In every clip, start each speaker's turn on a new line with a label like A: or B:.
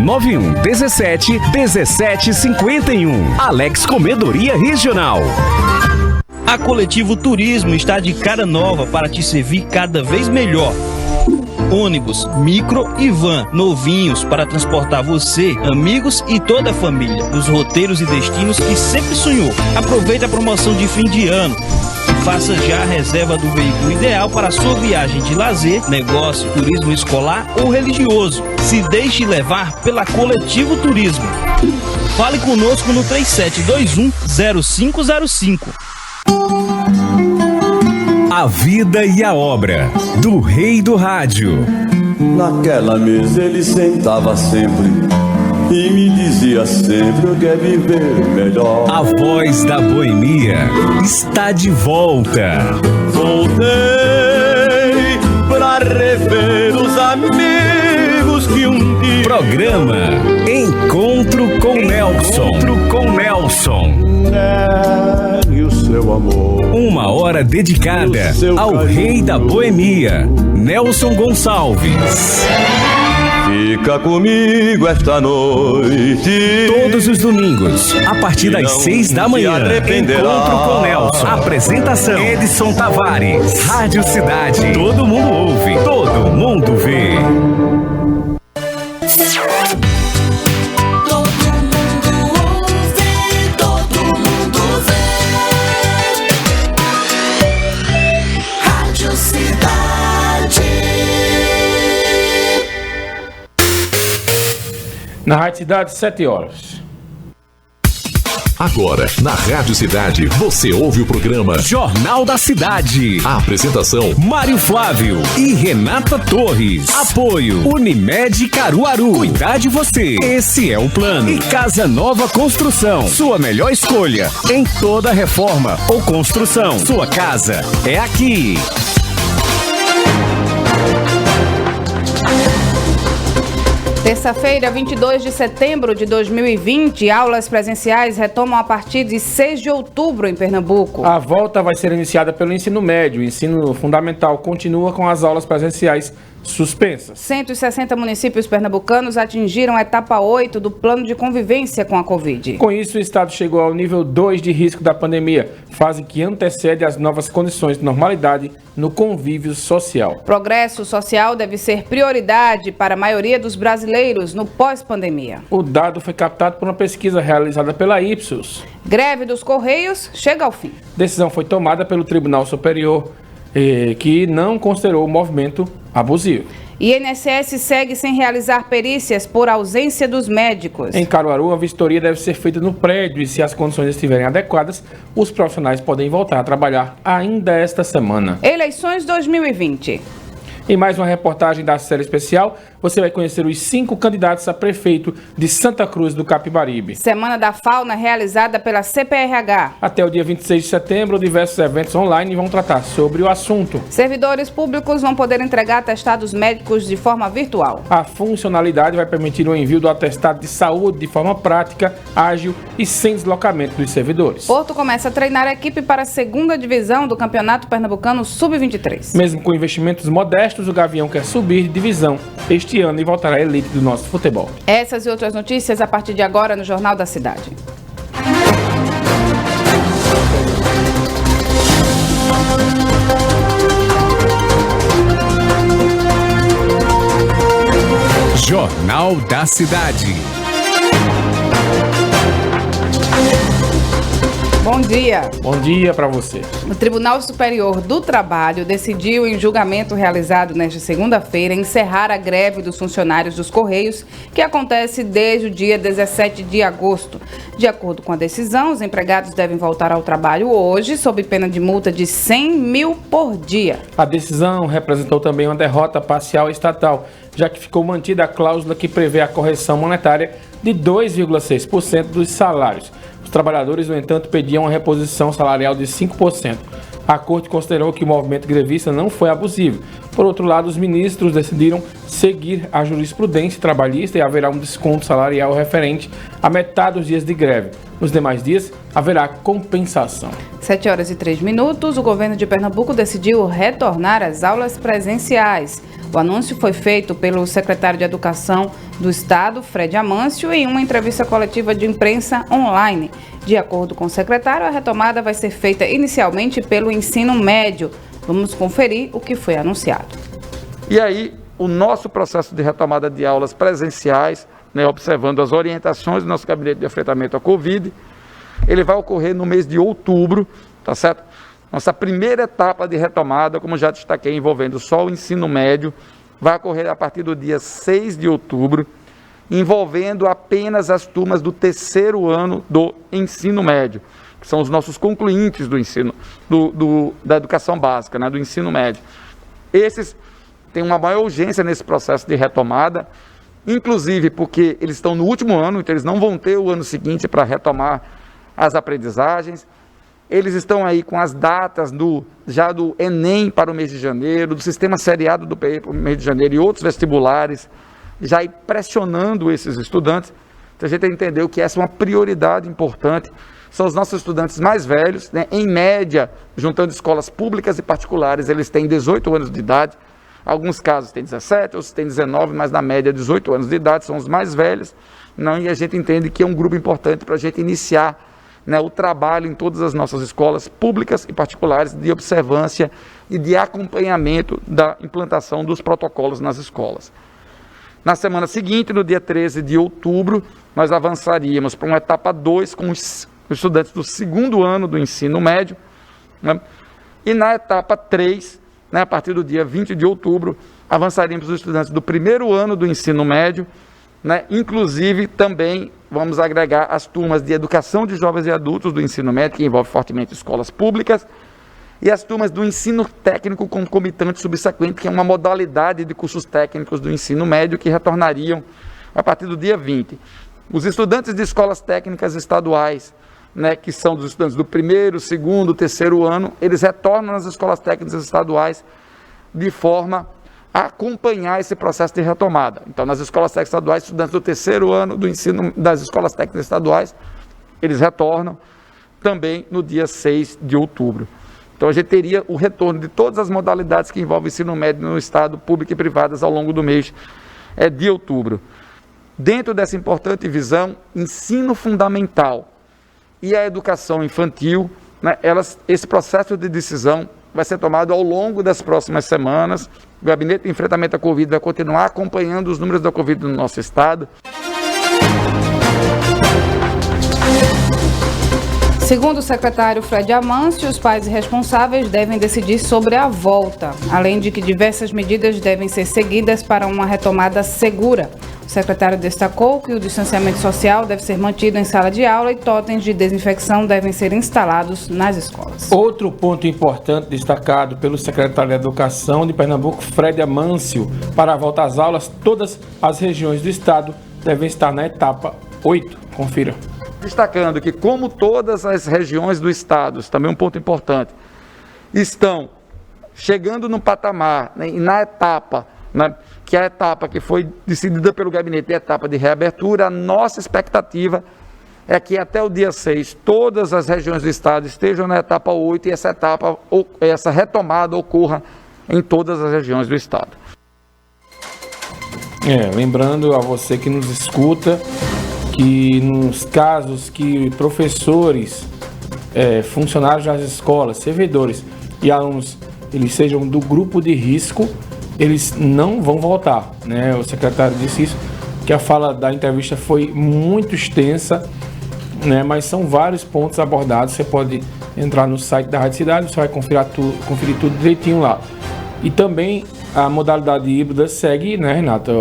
A: 991 17 17 51. Alex Comedoria Regional.
B: A Coletivo Turismo está de cara nova para te servir cada vez melhor. Ônibus, micro e van novinhos para transportar você, amigos e toda a família dos roteiros e destinos que sempre sonhou. Aproveite a promoção de fim de ano. Faça já a reserva do veículo ideal para a sua viagem de lazer, negócio, turismo escolar ou religioso. Se deixe levar pela Coletivo Turismo. Fale conosco no 3721-0505.
A: A vida e a obra do Rei do Rádio.
C: Naquela mesa ele sentava sempre e me dizia sempre: eu quero viver melhor.
A: A voz da boemia está de volta.
C: Voltei pra rever os amigos que um dia.
A: Programa Encontro com Nelson.
C: E o seu amor.
A: Uma hora dedicada ao Rei da Boemia, Nelson Gonçalves.
C: Fica comigo esta noite.
A: Todos os domingos, a partir das 6 da manhã. Encontro com Nelson. Apresentação: Edson Tavares. Rádio Cidade. Todo mundo ouve, todo mundo vê.
D: Na Rádio Cidade, 7 horas.
E: Agora, na Rádio Cidade, você ouve o programa
A: Jornal da Cidade.
E: A apresentação:
A: Mário Flávio e Renata Torres. Apoio: Unimed Caruaru. Cuidar de você. Esse é o plano. E Casa Nova Construção. Sua melhor escolha em toda reforma ou construção. Sua casa é aqui.
F: Terça-feira, 22 de setembro de 2020, aulas presenciais retomam a partir de 6 de outubro em Pernambuco.
D: A volta vai ser iniciada pelo ensino médio. O ensino fundamental continua com as aulas presenciais suspensas.
F: 160 municípios pernambucanos atingiram a etapa 8 do plano de convivência com a Covid.
D: Com isso, o estado chegou ao nível 2 de risco da pandemia, fase que antecede as novas condições de normalidade no convívio social.
F: Progresso social deve ser prioridade para a maioria dos brasileiros no pós-pandemia.
D: O dado foi captado por uma pesquisa realizada pela Ipsos.
F: Greve dos Correios chega ao fim.
D: Decisão foi tomada pelo Tribunal Superior, que não considerou o movimento abusivo.
F: INSS segue sem realizar perícias por ausência dos médicos.
D: Em Caruaru, a vistoria deve ser feita no prédio e, se as condições estiverem adequadas, os profissionais podem voltar a trabalhar ainda esta semana.
F: Eleições 2020.
D: Em mais uma reportagem da série especial, você vai conhecer os 5 candidatos a prefeito de Santa Cruz do Capibaribe.
F: Semana da Fauna realizada pela CPRH.
D: Até o dia 26 de setembro, diversos eventos online vão tratar sobre o assunto.
F: Servidores públicos vão poder entregar atestados médicos de forma virtual.
D: A funcionalidade vai permitir o envio do atestado de saúde de forma prática, ágil e sem deslocamento dos servidores.
F: Porto começa a treinar a equipe para a segunda divisão do Campeonato Pernambucano Sub-23.
D: Mesmo com investimentos modestos, o Gavião quer subir de divisão este ano e voltar à elite do nosso futebol.
F: Essas e outras notícias a partir de agora no Jornal da Cidade.
A: Jornal da Cidade.
F: Bom dia.
D: Bom dia para você.
F: O Tribunal Superior do Trabalho decidiu, em julgamento realizado nesta segunda-feira, encerrar a greve dos funcionários dos Correios, que acontece desde o dia 17 de agosto. De acordo com a decisão, os empregados devem voltar ao trabalho hoje, sob pena de multa de 100 mil por dia.
D: A decisão representou também uma derrota parcial estatal, já que ficou mantida a cláusula que prevê a correção monetária de 2,6% dos salários. Os trabalhadores, no entanto, pediam uma reposição salarial de 5%. A Corte considerou que o movimento grevista não foi abusivo. Por outro lado, os ministros decidiram seguir a jurisprudência trabalhista e haverá um desconto salarial referente a metade dos dias de greve. Nos demais dias, haverá compensação.
F: 7h03, o governo de Pernambuco decidiu retornar às aulas presenciais. O anúncio foi feito pelo secretário de Educação do Estado, Fred Amâncio, em uma entrevista coletiva de imprensa online. De acordo com o secretário, a retomada vai ser feita inicialmente pelo ensino médio. Vamos conferir o que foi anunciado.
G: E aí, o nosso processo de retomada de aulas presenciais, observando as orientações do nosso gabinete de enfrentamento à Covid, ele vai ocorrer no mês de outubro, tá certo? Nossa primeira etapa de retomada, como já destaquei, envolvendo só o ensino médio, vai ocorrer a partir do dia 6 de outubro, envolvendo apenas as turmas do terceiro ano do ensino médio, que são os nossos concluintes do ensino, da educação básica, do ensino médio. Esses têm uma maior urgência nesse processo de retomada, inclusive porque eles estão no último ano, então eles não vão ter o ano seguinte para retomar as aprendizagens. Eles estão aí com as datas já do Enem para o mês de janeiro, do sistema seriado do PE para o mês de janeiro e outros vestibulares, já aí pressionando esses estudantes. Então a gente entendeu que essa é uma prioridade importante. São os nossos estudantes mais velhos, em média, juntando escolas públicas e particulares, eles têm 18 anos de idade. Alguns casos têm 17, outros têm 19, mas na média 18 anos de idade, são os mais velhos. E a gente entende que é um grupo importante para a gente iniciar o trabalho em todas as nossas escolas públicas e particulares de observância e de acompanhamento da implantação dos protocolos nas escolas. Na semana seguinte, no dia 13 de outubro, nós avançaríamos para uma etapa 2 com os estudantes do segundo ano do ensino médio, e na etapa 3, a partir do dia 20 de outubro, avançaríamos os estudantes do primeiro ano do ensino médio, inclusive também vamos agregar as turmas de educação de jovens e adultos do ensino médio, que envolve fortemente escolas públicas, e as turmas do ensino técnico concomitante subsequente, que é uma modalidade de cursos técnicos do ensino médio que retornariam a partir do dia 20. Os estudantes de escolas técnicas estaduais, que são dos estudantes do primeiro, segundo, terceiro ano, eles retornam nas escolas técnicas estaduais de forma a acompanhar esse processo de retomada. Então, nas escolas técnicas estaduais, estudantes do terceiro ano do ensino das escolas técnicas estaduais, eles retornam também no dia 6 de outubro. Então, a gente teria o retorno de todas as modalidades que envolvem ensino médio no Estado, público e privadas, ao longo do mês de outubro. Dentro dessa importante visão, ensino fundamental e a educação infantil, esse processo de decisão vai ser tomado ao longo das próximas semanas. O Gabinete de Enfrentamento à Covid vai continuar acompanhando os números da Covid no nosso estado.
F: Segundo o secretário Fred Amâncio, os pais responsáveis devem decidir sobre a volta, além de que diversas medidas devem ser seguidas para uma retomada segura. O secretário destacou que o distanciamento social deve ser mantido em sala de aula e totens de desinfecção devem ser instalados nas escolas.
D: Outro ponto importante destacado pelo secretário de Educação de Pernambuco, Fred Amâncio, para a volta às aulas, todas as regiões do estado devem estar na etapa 8. Confira.
G: Destacando que, como todas as regiões do estado, também um ponto importante, estão chegando no patamar, e na etapa, que é a etapa que foi decidida pelo gabinete, a etapa de reabertura, a nossa expectativa é que até o dia 6 todas as regiões do estado estejam na etapa 8 e essa retomada ocorra em todas as regiões do estado.
D: Lembrando a você que nos escuta, que nos casos que professores, funcionários das escolas, servidores e alunos, eles sejam do grupo de risco, eles não vão voltar, O secretário disse isso, que a fala da entrevista foi muito extensa, mas são vários pontos abordados. Você pode entrar no site da Rádio Cidade, você vai conferir tudo direitinho lá. E também a modalidade híbrida segue, Renata?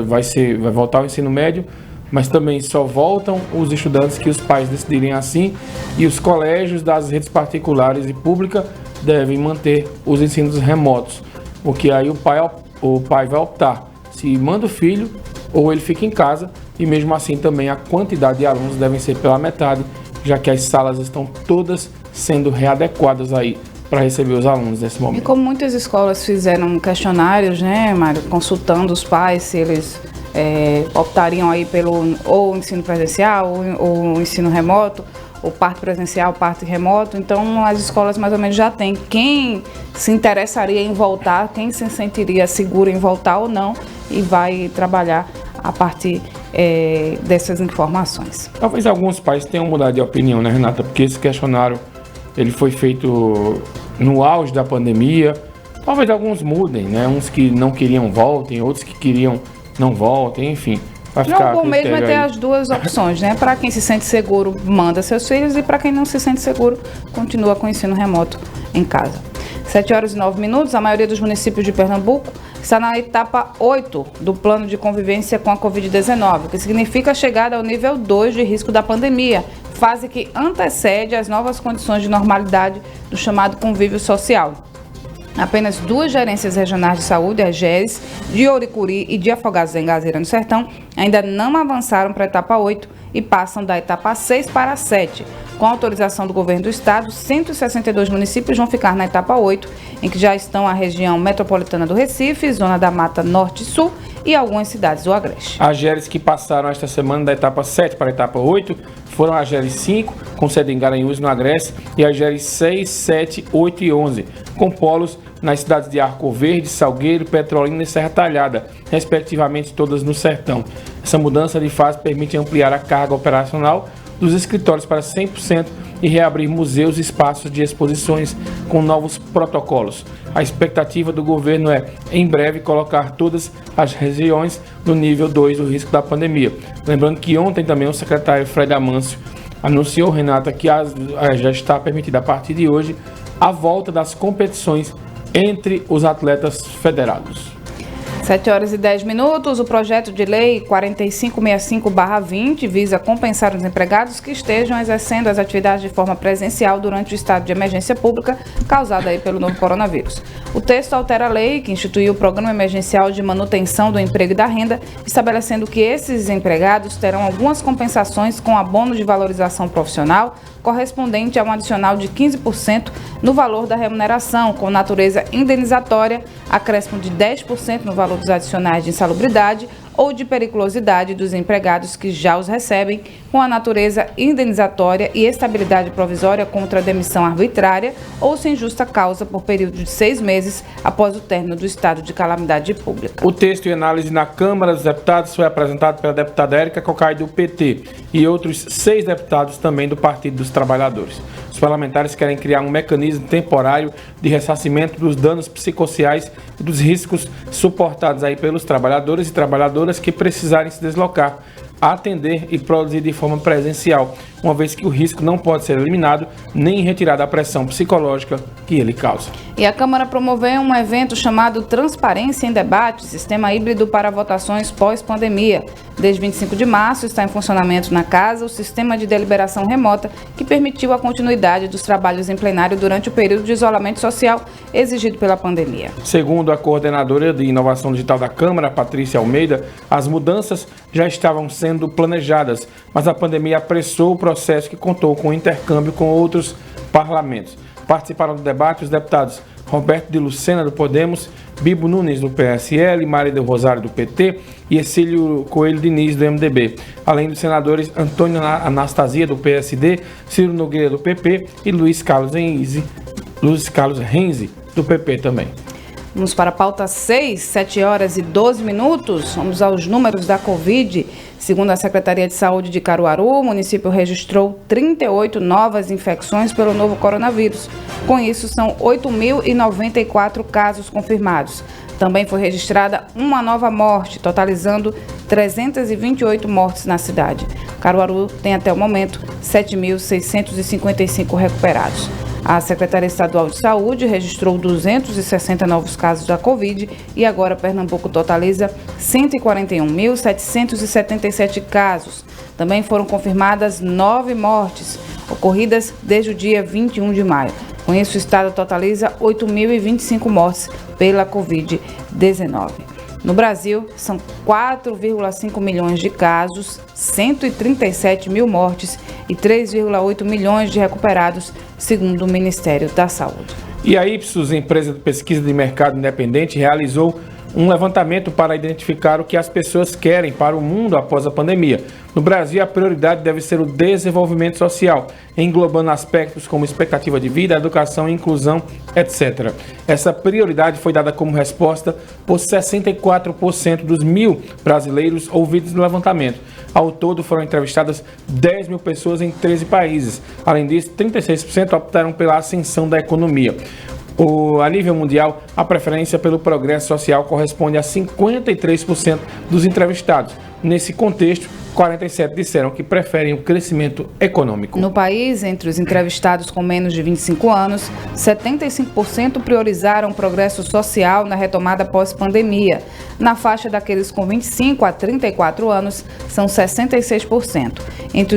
D: Vai voltar ao ensino médio, mas também só voltam os estudantes que os pais decidirem assim, e os colégios das redes particulares e públicas devem manter os ensinos remotos, porque aí o pai vai optar se manda o filho ou ele fica em casa, e mesmo assim também a quantidade de alunos devem ser pela metade, já que as salas estão todas sendo readequadas aí para receber os alunos nesse momento.
F: E como muitas escolas fizeram questionários, Mário, consultando os pais se eles optariam aí pelo ou ensino presencial ou ensino remoto, ou parte presencial, parte remoto. Então as escolas mais ou menos já têm quem se interessaria em voltar, quem se sentiria seguro em voltar ou não, e vai trabalhar a partir dessas informações.
D: Talvez alguns pais tenham mudado de opinião, né, Renata? Porque esse questionário ele foi feito no auge da pandemia. Talvez alguns mudem, né? Uns que não queriam voltem, outros que queriam não voltem, enfim. Vai ficar
F: bom mesmo é ter as duas opções, né? Para quem se sente seguro, manda seus filhos, e para quem não se sente seguro, continua com o ensino remoto em casa. 7h09, a maioria dos municípios de Pernambuco está na etapa 8 do plano de convivência com a Covid-19, o que significa a chegada ao nível 2 de risco da pandemia, fase que antecede as novas condições de normalidade do chamado convívio social. Apenas 2 gerências regionais de saúde, as GERES, de Ouricuri e de Afogados da Engazeira no Sertão, ainda não avançaram para a etapa 8 e passam da etapa 6 para a 7. Com a autorização do governo do estado, 162 municípios vão ficar na etapa 8, em que já estão a região metropolitana do Recife, Zona da Mata Norte e Sul e algumas cidades do Agreste.
D: As GERES que passaram esta semana da etapa 7 para a etapa 8 foram as GERES 5, com sede em Garanhuns, no Agreste, e as GERES 6, 7, 8 e 11, com polos nas cidades de Arco Verde, Salgueiro, Petrolina e Serra Talhada, respectivamente todas no Sertão. Essa mudança de fase permite ampliar a carga operacional dos escritórios para 100% e reabrir museus e espaços de exposições com novos protocolos. A expectativa do governo é, em breve, colocar todas as regiões no nível 2 do risco da pandemia. Lembrando que ontem também o secretário Fred Amâncio anunciou, Renata, que já está permitida a partir de hoje a volta das competições entre os atletas federados.
F: 7h10, o projeto de lei 4565/20 visa compensar os empregados que estejam exercendo as atividades de forma presencial durante o estado de emergência pública causado aí pelo novo coronavírus. O texto altera a lei que instituiu o Programa Emergencial de Manutenção do Emprego e da Renda, estabelecendo que esses empregados terão algumas compensações com abono de valorização profissional, correspondente a um adicional de 15% no valor da remuneração, com natureza indenizatória, acréscimo de 10% no valor dos adicionais de insalubridade ou de periculosidade dos empregados que já os recebem, com a natureza indenizatória e estabilidade provisória contra a demissão arbitrária ou sem justa causa por período de 6 meses após o término do estado de calamidade pública.
D: O texto em análise na Câmara dos Deputados foi apresentado pela deputada Érica Cocai, do PT, e outros 6 deputados também do Partido dos Trabalhadores. Os parlamentares querem criar um mecanismo temporário de ressarcimento dos danos psicossociais e dos riscos suportados aí pelos trabalhadores e trabalhadoras que precisarem se deslocar, atender e produzir de forma presencial, uma vez que o risco não pode ser eliminado nem retirado a pressão psicológica que ele causa.
F: E a Câmara promoveu um evento chamado Transparência em Debate, sistema híbrido para votações pós-pandemia. Desde 25 de março está em funcionamento na Casa o sistema de deliberação remota que permitiu a continuidade dos trabalhos em plenário durante o período de isolamento social exigido pela pandemia.
D: Segundo a coordenadora de inovação digital da Câmara, Patrícia Almeida, as mudanças já estavam sendo planejadas, mas a pandemia apressou o processo que contou com intercâmbio com outros parlamentos. Participaram do debate os deputados Roberto de Lucena, do Podemos, Bibo Nunes, do PSL, Maria do Rosário, do PT e Exílio Coelho Diniz, do MDB, além dos senadores Antônio Anastasia, do PSD, Ciro Nogueira, do PP e Luiz Carlos Renzi, do PP também.
F: Vamos para a pauta 6, 7h12. Vamos aos números da Covid. Segundo a Secretaria de Saúde de Caruaru, o município registrou 38 novas infecções pelo novo coronavírus. Com isso, são 8.094 casos confirmados. Também foi registrada uma nova morte, totalizando 328 mortes na cidade. Caruaru tem até o momento 7.655 recuperados. A Secretaria Estadual de Saúde registrou 260 novos casos da Covid e agora Pernambuco totaliza 141.777 casos. Também foram confirmadas 9 mortes, ocorridas desde o dia 21 de maio. Com isso, o estado totaliza 8.025 mortes pela Covid-19. No Brasil, são 4,5 milhões de casos, 137 mil mortes e 3,8 milhões de recuperados, segundo o Ministério da Saúde.
D: E a Ipsos, empresa de pesquisa de mercado independente, realizou um levantamento para identificar o que as pessoas querem para o mundo após a pandemia. No Brasil, a prioridade deve ser o desenvolvimento social, englobando aspectos como expectativa de vida, educação, inclusão, etc. Essa prioridade foi dada como resposta por 64% dos 1.000 brasileiros ouvidos no levantamento. Ao todo, foram entrevistadas 10 mil pessoas em 13 países. Além disso, 36% optaram pela ascensão da economia. A nível mundial, a preferência pelo progresso social corresponde a 53% dos entrevistados. Nesse contexto, 47% disseram que preferem o crescimento econômico.
F: No país, entre os entrevistados com menos de 25 anos, 75% priorizaram o progresso social na retomada pós-pandemia. Na faixa daqueles com 25 a 34 anos, são 66%. Entre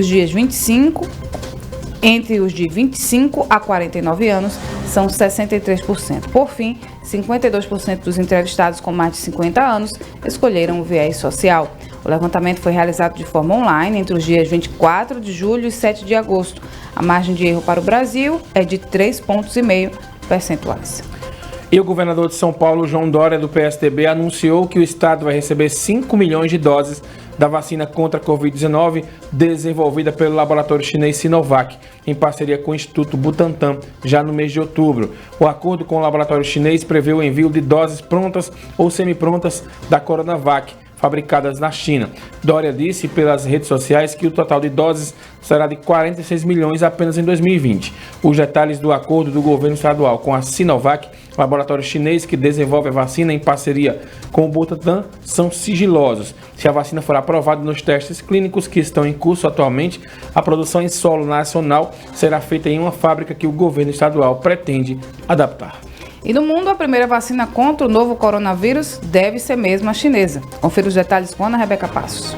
F: os de 25 a 49 anos, são 63%. Por fim, 52% dos entrevistados com mais de 50 anos escolheram o viés social. O levantamento foi realizado de forma online entre os dias 24 de julho e 7 de agosto. A margem de erro para o Brasil é de 3,5 pontos percentuais.
D: E o governador de São Paulo, João Dória, do PSDB, anunciou que o estado vai receber 5 milhões de doses da vacina contra a Covid-19 desenvolvida pelo laboratório chinês Sinovac, em parceria com o Instituto Butantan, já no mês de outubro. O acordo com o laboratório chinês prevê o envio de doses prontas ou semiprontas da Coronavac, fabricadas na China. Dória disse pelas redes sociais que o total de doses será de 46 milhões apenas em 2020. Os detalhes do acordo do governo estadual com a Sinovac, laboratório chinês que desenvolve a vacina em parceria com o Butantan, são sigilosos. Se a vacina for aprovada nos testes clínicos que estão em curso atualmente, a produção em solo nacional será feita em uma fábrica que o governo estadual pretende adaptar.
F: E no mundo, a primeira vacina contra o novo coronavírus deve ser mesmo a chinesa. Confira os detalhes com Ana Rebeca Passos.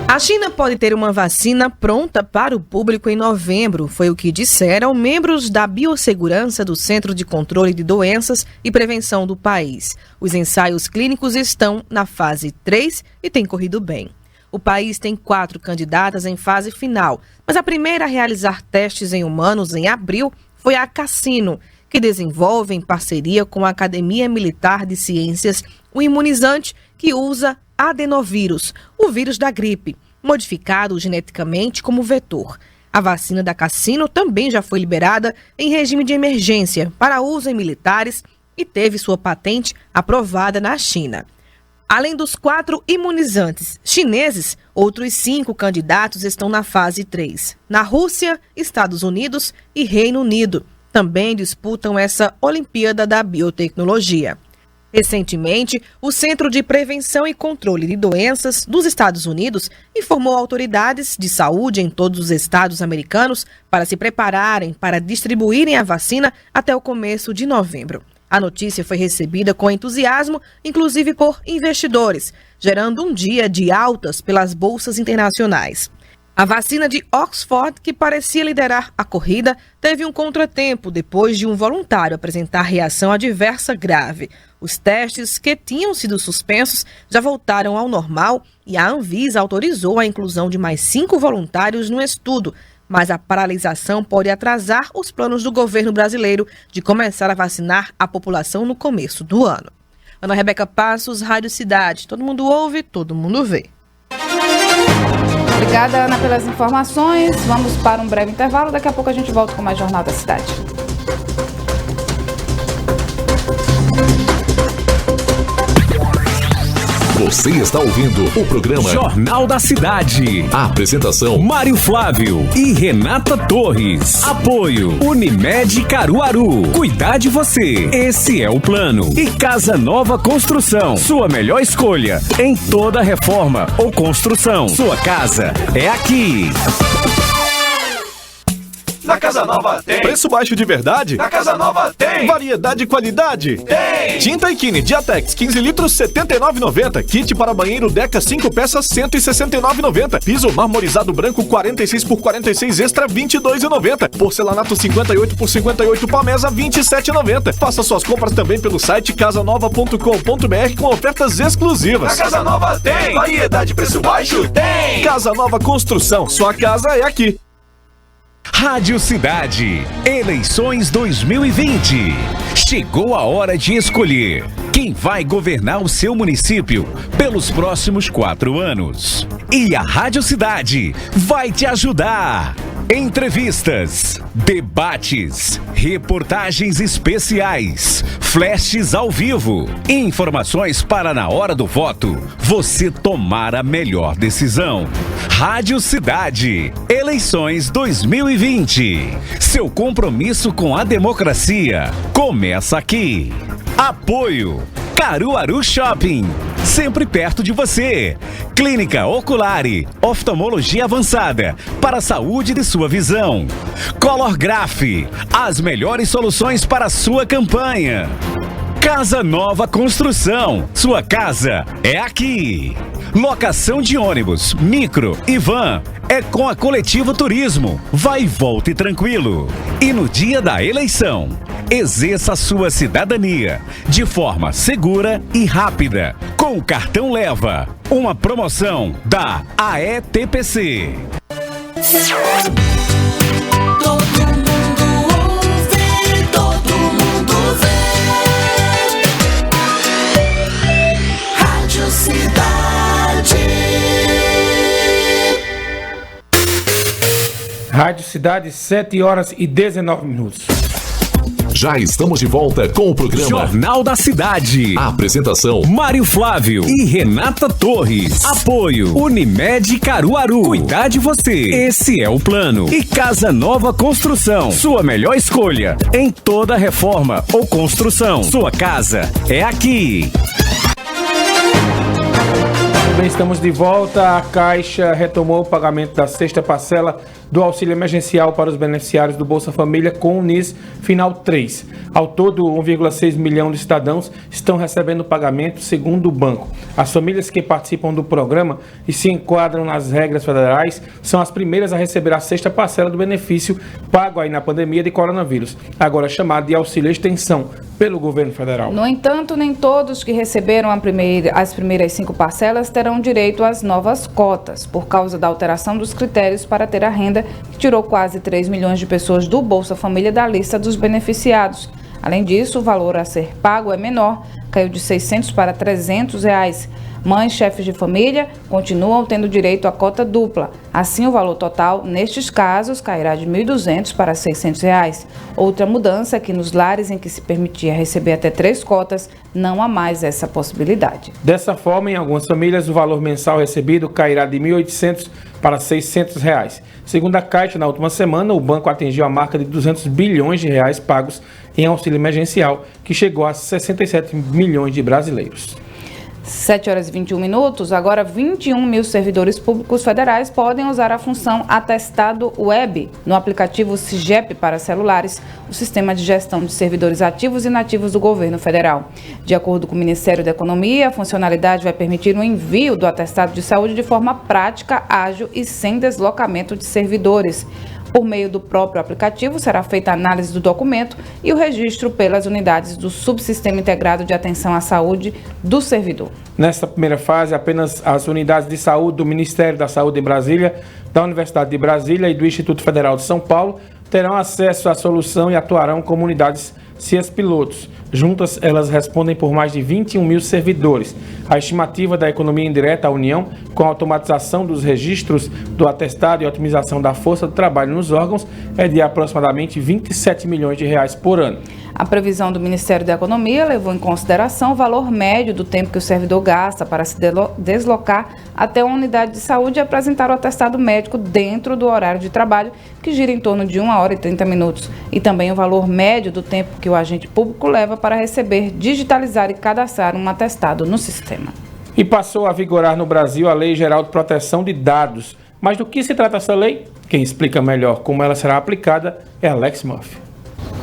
H: A China pode ter uma vacina pronta para o público em novembro, foi o que disseram membros da biossegurança do Centro de Controle de Doenças e Prevenção do país. Os ensaios clínicos estão na fase 3 e têm corrido bem. O país tem 4 candidatas em fase final, mas a primeira a realizar testes em humanos em abril foi a CanSino, que desenvolve em parceria com a Academia Militar de Ciências o imunizante que usa adenovírus, o vírus da gripe, modificado geneticamente como vetor. A vacina da CanSino também já foi liberada em regime de emergência para uso em militares e teve sua patente aprovada na China. Além dos 4 imunizantes chineses, outros 5 candidatos estão na fase 3. Na Rússia, Estados Unidos e Reino Unido também disputam essa Olimpíada da Biotecnologia. Recentemente, o Centro de Prevenção e Controle de Doenças dos Estados Unidos informou autoridades de saúde em todos os estados americanos para se prepararem para distribuírem a vacina até o começo de novembro. A notícia foi recebida com entusiasmo, inclusive por investidores, gerando um dia de altas pelas bolsas internacionais. A vacina de Oxford, que parecia liderar a corrida, teve um contratempo depois de um voluntário apresentar reação adversa grave. Os testes que tinham sido suspensos já voltaram ao normal e a Anvisa autorizou a inclusão de mais 5 voluntários no estudo, mas a paralisação pode atrasar os planos do governo brasileiro de começar a vacinar a população no começo do ano. Ana Rebeca Passos, Rádio Cidade. Todo mundo ouve, todo mundo vê.
F: Obrigada, Ana, pelas informações. Vamos para um breve intervalo. Daqui a pouco a gente volta com mais Jornal da Cidade.
E: Você está ouvindo o programa
A: Jornal da Cidade.
E: A apresentação
A: Mário Flávio e Renata Torres. Apoio Unimed Caruaru. Cuidar de você. Esse é o plano. E Casa Nova Construção. Sua melhor escolha em toda reforma ou construção. Sua casa é aqui.
I: Na Casa Nova tem.
J: Preço baixo de verdade?
I: Na Casa Nova tem.
J: Variedade e qualidade?
I: Tem.
J: Tinta Ikine Diatex 15 litros R$ 79,90. Kit para banheiro Deca 5 peças R$ 169,90. Piso marmorizado branco 46 por 46 extra R$ 22,90. Porcelanato 58 por 58 Pamesa R$ 27,90. Faça suas compras também pelo site casanova.com.br com ofertas exclusivas.
I: Na Casa Nova tem. Variedade e preço baixo? Tem.
J: Casa Nova Construção. Sua casa é aqui.
A: Rádio Cidade, eleições 2020. Chegou a hora de escolher quem vai governar o seu município pelos próximos 4 anos. E a Rádio Cidade vai te ajudar. Entrevistas, debates, reportagens especiais, flashes ao vivo, informações para na hora do voto você tomar a melhor decisão. Rádio Cidade, eleições 2020. Seu compromisso com a democracia começa aqui. Apoio Caruaru Shopping, sempre perto de você. Clínica Oculare, oftalmologia avançada para a saúde de sua visão. Color Graph, as melhores soluções para a sua campanha. Casa Nova Construção, sua casa é aqui. Locação de ônibus, micro e van é com a Coletivo Turismo. Vai e volte tranquilo. E no dia da eleição, exerça sua cidadania de forma segura e rápida com o cartão Leva, uma promoção da AETPC.
K: Todo mundo ouve, todo mundo vê. Rádio Cidade.
D: Rádio Cidade, 7 horas e 19 minutos.
E: Já estamos de volta com o programa
A: Jornal da Cidade.
E: A apresentação:
A: Mário Flávio e Renata Torres. Apoio Unimed Caruaru. Cuidar de você. Esse é o plano. E Casa Nova Construção. Sua melhor escolha em toda reforma ou construção. Sua casa é aqui.
D: Bem, estamos de volta. A Caixa retomou o pagamento da sexta parcela do auxílio emergencial para os beneficiários do Bolsa Família com o NIS Final 3. Ao todo, 1,6 milhão de cidadãos estão recebendo o pagamento, segundo o banco. As famílias que participam do programa e se enquadram nas regras federais são as primeiras a receber a sexta parcela do benefício pago aí na pandemia de coronavírus, agora chamado de auxílio extensão pelo governo federal.
F: No entanto, nem todos que receberam as primeiras 5 parcelas terão direito às novas cotas, por causa da alteração dos critérios para ter a renda, que tirou quase 3 milhões de pessoas do Bolsa Família da lista dos beneficiados. Além disso, o valor a ser pago é menor, caiu de R$ 600 para R$ 300. Mães, chefes de família, continuam tendo direito à cota dupla. Assim, o valor total, nestes casos, cairá de R$ 1.200 para R$ 600. Outra mudança é que nos lares em que se permitia receber até 3 cotas, não há mais essa possibilidade.
D: Dessa forma, em algumas famílias, o valor mensal recebido cairá de R$ 1.800 para R$ 600. Segundo a Caixa, na última semana, o banco atingiu a marca de 200 bilhões de reais pagos em auxílio emergencial, que chegou a 67 milhões de brasileiros.
F: 7 horas e 21 minutos, agora 21 mil servidores públicos federais podem usar a função Atestado Web no aplicativo SIGEP para celulares, o sistema de gestão de servidores ativos e inativos do governo federal. De acordo com o Ministério da Economia, a funcionalidade vai permitir o envio do atestado de saúde de forma prática, ágil e sem deslocamento de servidores. Por meio do próprio aplicativo, será feita a análise do documento e o registro pelas unidades do Subsistema Integrado de Atenção à Saúde do servidor.
D: Nesta primeira fase, apenas as unidades de saúde do Ministério da Saúde em Brasília, da Universidade de Brasília e do Instituto Federal de São Paulo terão acesso à solução e atuarão como unidades CIES pilotos. Juntas, elas respondem por mais de 21 mil servidores. A estimativa da economia indireta à União, com a automatização dos registros do atestado e otimização da força do trabalho nos órgãos, é de aproximadamente 27 milhões de reais por ano.
F: A previsão do Ministério da Economia levou em consideração o valor médio do tempo que o servidor gasta para se deslocar até uma unidade de saúde e apresentar o atestado médico dentro do horário de trabalho, que gira em torno de 1 hora e 30 minutos, e também o valor médio do tempo que o agente público leva para receber, digitalizar e cadastrar um atestado no sistema.
D: E passou a vigorar no Brasil a Lei Geral de Proteção de Dados. Mas do que se trata essa lei? Quem explica melhor como ela será aplicada é Alex Murphy.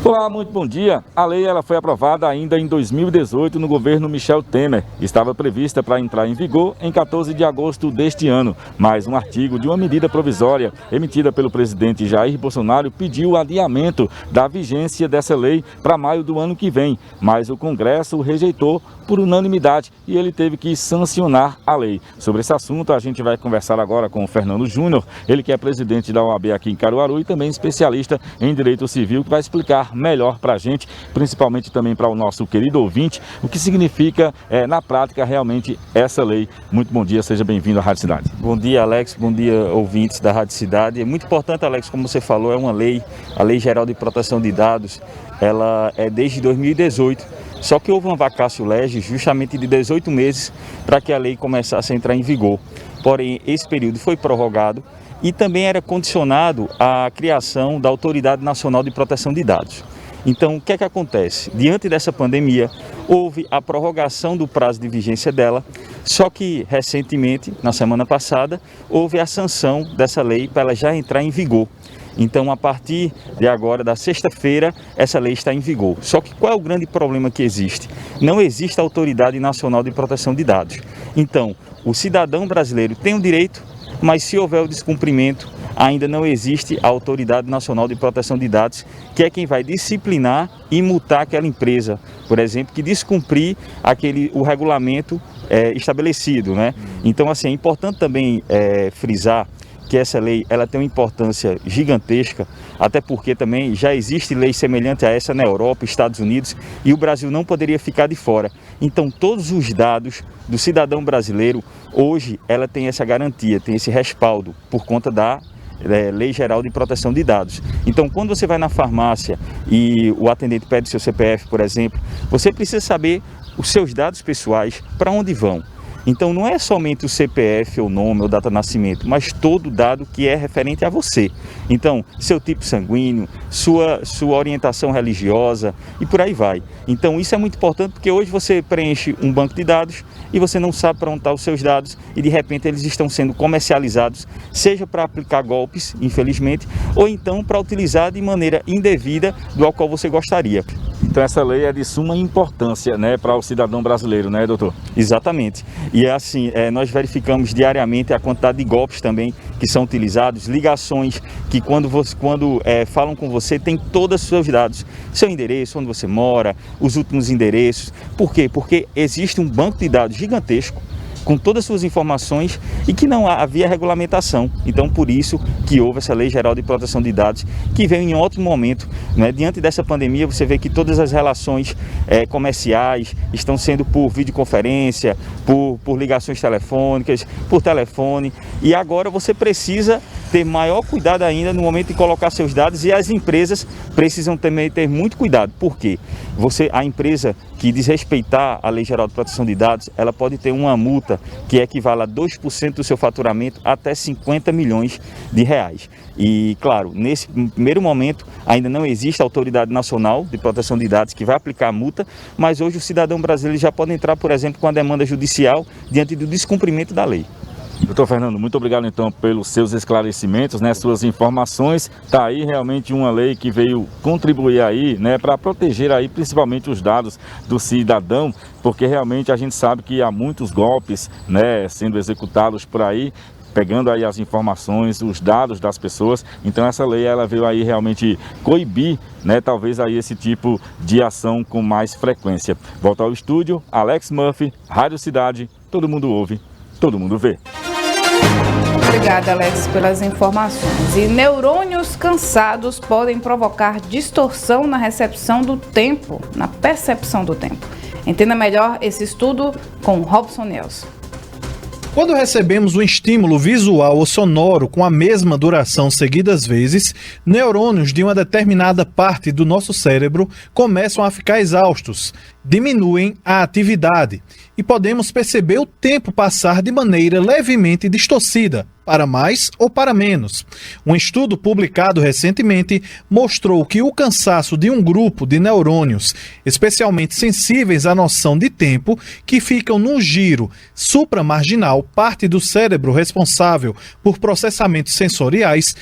L: Olá, muito bom dia. A lei ela foi aprovada ainda em 2018 no governo Michel Temer. Estava prevista para entrar em vigor em 14 de agosto deste ano, mas um artigo de uma medida provisória emitida pelo presidente Jair Bolsonaro pediu o adiamento da vigência dessa lei para maio do ano que vem, mas o Congresso rejeitou por unanimidade e ele teve que sancionar a lei. Sobre esse assunto a gente vai conversar agora com o Fernando Júnior, ele que é presidente da OAB aqui em Caruaru e também especialista em direito civil, que vai explicar melhor para a gente, principalmente também para o nosso querido ouvinte, o que significa na prática realmente essa lei. Muito bom dia, seja bem-vindo à Rádio Cidade.
M: Bom dia, Alex, bom dia, ouvintes da Rádio Cidade. É muito importante, Alex, como você falou, é uma lei, a Lei Geral de Proteção de Dados, ela é desde 2018, só que houve uma vacatio legis justamente de 18 meses para que a lei começasse a entrar em vigor. Porém, esse período foi prorrogado e também era condicionado à criação da Autoridade Nacional de Proteção de Dados. Então, o que é que acontece? Diante dessa pandemia, houve a prorrogação do prazo de vigência dela, só que recentemente, na semana passada, houve a sanção dessa lei para ela já entrar em vigor. Então, a partir de agora, da sexta-feira, essa lei está em vigor. Só que qual é o grande problema que existe? Não existe a Autoridade Nacional de Proteção de Dados. Então, o cidadão brasileiro tem o direito, mas se houver o descumprimento, ainda não existe a Autoridade Nacional de Proteção de Dados, que é quem vai disciplinar e multar aquela empresa, por exemplo, que descumprir o regulamento estabelecido, né? Então, assim, é importante também frisar que essa lei ela tem uma importância gigantesca, até porque também já existe lei semelhante a essa na Europa, Estados Unidos, e o Brasil não poderia ficar de fora. Então, todos os dados do cidadão brasileiro, hoje, ela tem essa garantia, tem esse respaldo por conta da Lei Geral de Proteção de Dados. Então, quando você vai na farmácia e o atendente pede seu CPF, por exemplo, você precisa saber os seus dados pessoais, para onde vão. Então, não é somente o CPF, o nome, ou data de nascimento, mas todo dado que é referente a você. Então, seu tipo sanguíneo, sua orientação religiosa e por aí vai. Então, isso é muito importante porque hoje você preenche um banco de dados e você não sabe para onde estão os seus dados e, de repente, eles estão sendo comercializados, seja para aplicar golpes, infelizmente, ou então para utilizar de maneira indevida do qual você gostaria.
L: Então essa lei é de suma importância, né, para o cidadão brasileiro, né, doutor?
M: Exatamente. E assim, nós verificamos diariamente a quantidade de golpes também que são utilizados, ligações que quando falam com você tem todos os seus dados, seu endereço, onde você mora, os últimos endereços. Por quê? Porque existe um banco de dados gigantesco com todas as suas informações e que não havia regulamentação. Então, por isso que houve essa Lei Geral de Proteção de Dados, que veio em ótimo momento, né? Diante dessa pandemia, você vê que todas as relações comerciais estão sendo por videoconferência, por ligações telefônicas, por telefone, e agora você precisa ter maior cuidado ainda no momento de colocar seus dados, e as empresas precisam também ter muito cuidado. Por quê? A empresa que desrespeitar a Lei Geral de Proteção de Dados, ela pode ter uma multa que equivale a 2% do seu faturamento até 50 milhões de reais. E, claro, nesse primeiro momento ainda não existe a Autoridade Nacional de Proteção de Dados que vai aplicar a multa, mas hoje o cidadão brasileiro já pode entrar, por exemplo, com a demanda judicial diante do descumprimento da lei.
L: Doutor Fernando, muito obrigado então pelos seus esclarecimentos, né, suas informações. Está aí realmente uma lei que veio contribuir aí, né, para proteger aí principalmente os dados do cidadão, porque realmente a gente sabe que há muitos golpes, né, sendo executados por aí, pegando aí as informações, os dados das pessoas. Então essa lei ela veio aí realmente coibir, né, talvez aí esse tipo de ação com mais frequência. Volta ao estúdio, Alex Murphy, Rádio Cidade, todo mundo ouve, todo mundo vê.
F: Obrigada, Alex, pelas informações. E neurônios cansados podem provocar distorção na recepção do tempo, na percepção do tempo. Entenda melhor esse estudo com Robson Nelson.
N: Quando recebemos um estímulo visual ou sonoro com a mesma duração seguidas vezes, neurônios de uma determinada parte do nosso cérebro começam a ficar exaustos, diminuem a atividade e podemos perceber o tempo passar de maneira levemente distorcida, para mais ou para menos. Um estudo publicado recentemente mostrou que o cansaço de um grupo de neurônios, especialmente sensíveis à noção de tempo, que ficam no giro supramarginal, parte do cérebro responsável por processamentos sensoriais,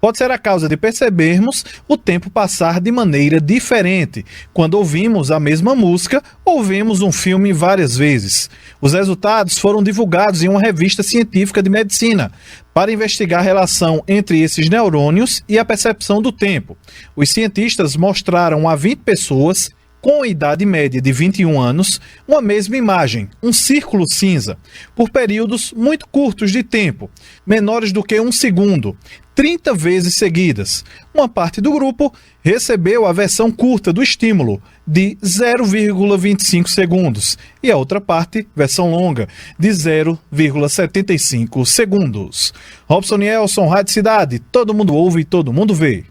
N: Pode ser a causa de percebermos o tempo passar de maneira diferente, quando ouvimos a mesma música ou vemos um filme várias vezes. Os resultados foram divulgados em uma revista científica de medicina, para investigar a relação entre esses neurônios e a percepção do tempo. Os cientistas mostraram a 20 pessoas com idade média de 21 anos, uma mesma imagem, um círculo cinza, por períodos muito curtos de tempo, menores do que 1 segundo, 30 vezes seguidas. Uma parte do grupo recebeu a versão curta do estímulo, de 0,25 segundos, e a outra parte, versão longa, de 0,75 segundos. Robson Nielson, Rádio Cidade, todo mundo ouve e todo mundo vê.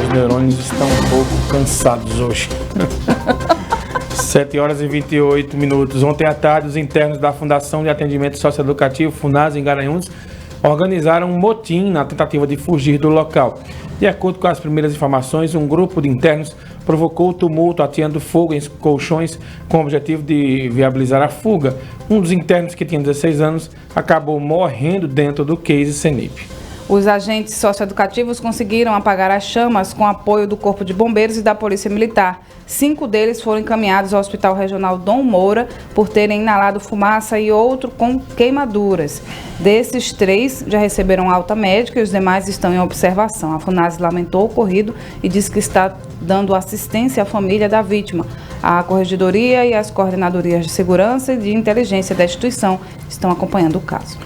D: Os neurônios estão um pouco cansados hoje. 7 horas e 28 minutos. Ontem à tarde, os internos da Fundação de Atendimento Socioeducativo, FUNASE, em Garanhuns, organizaram um motim na tentativa de fugir do local. De acordo com as primeiras informações, um grupo de internos provocou tumulto ateando fogo em colchões com o objetivo de viabilizar a fuga. Um dos internos, que tinha 16 anos, acabou morrendo dentro do case Senip.
F: Os agentes socioeducativos conseguiram apagar as chamas com apoio do Corpo de Bombeiros e da Polícia Militar. 5 deles foram encaminhados ao Hospital Regional Dom Moura por terem inalado fumaça e outro com queimaduras. Desses 3 já receberam alta médica e os demais estão em observação. A FUNASE lamentou o ocorrido e disse que está dando assistência à família da vítima. A Corregedoria e as coordenadorias de segurança e de inteligência da instituição estão acompanhando o caso.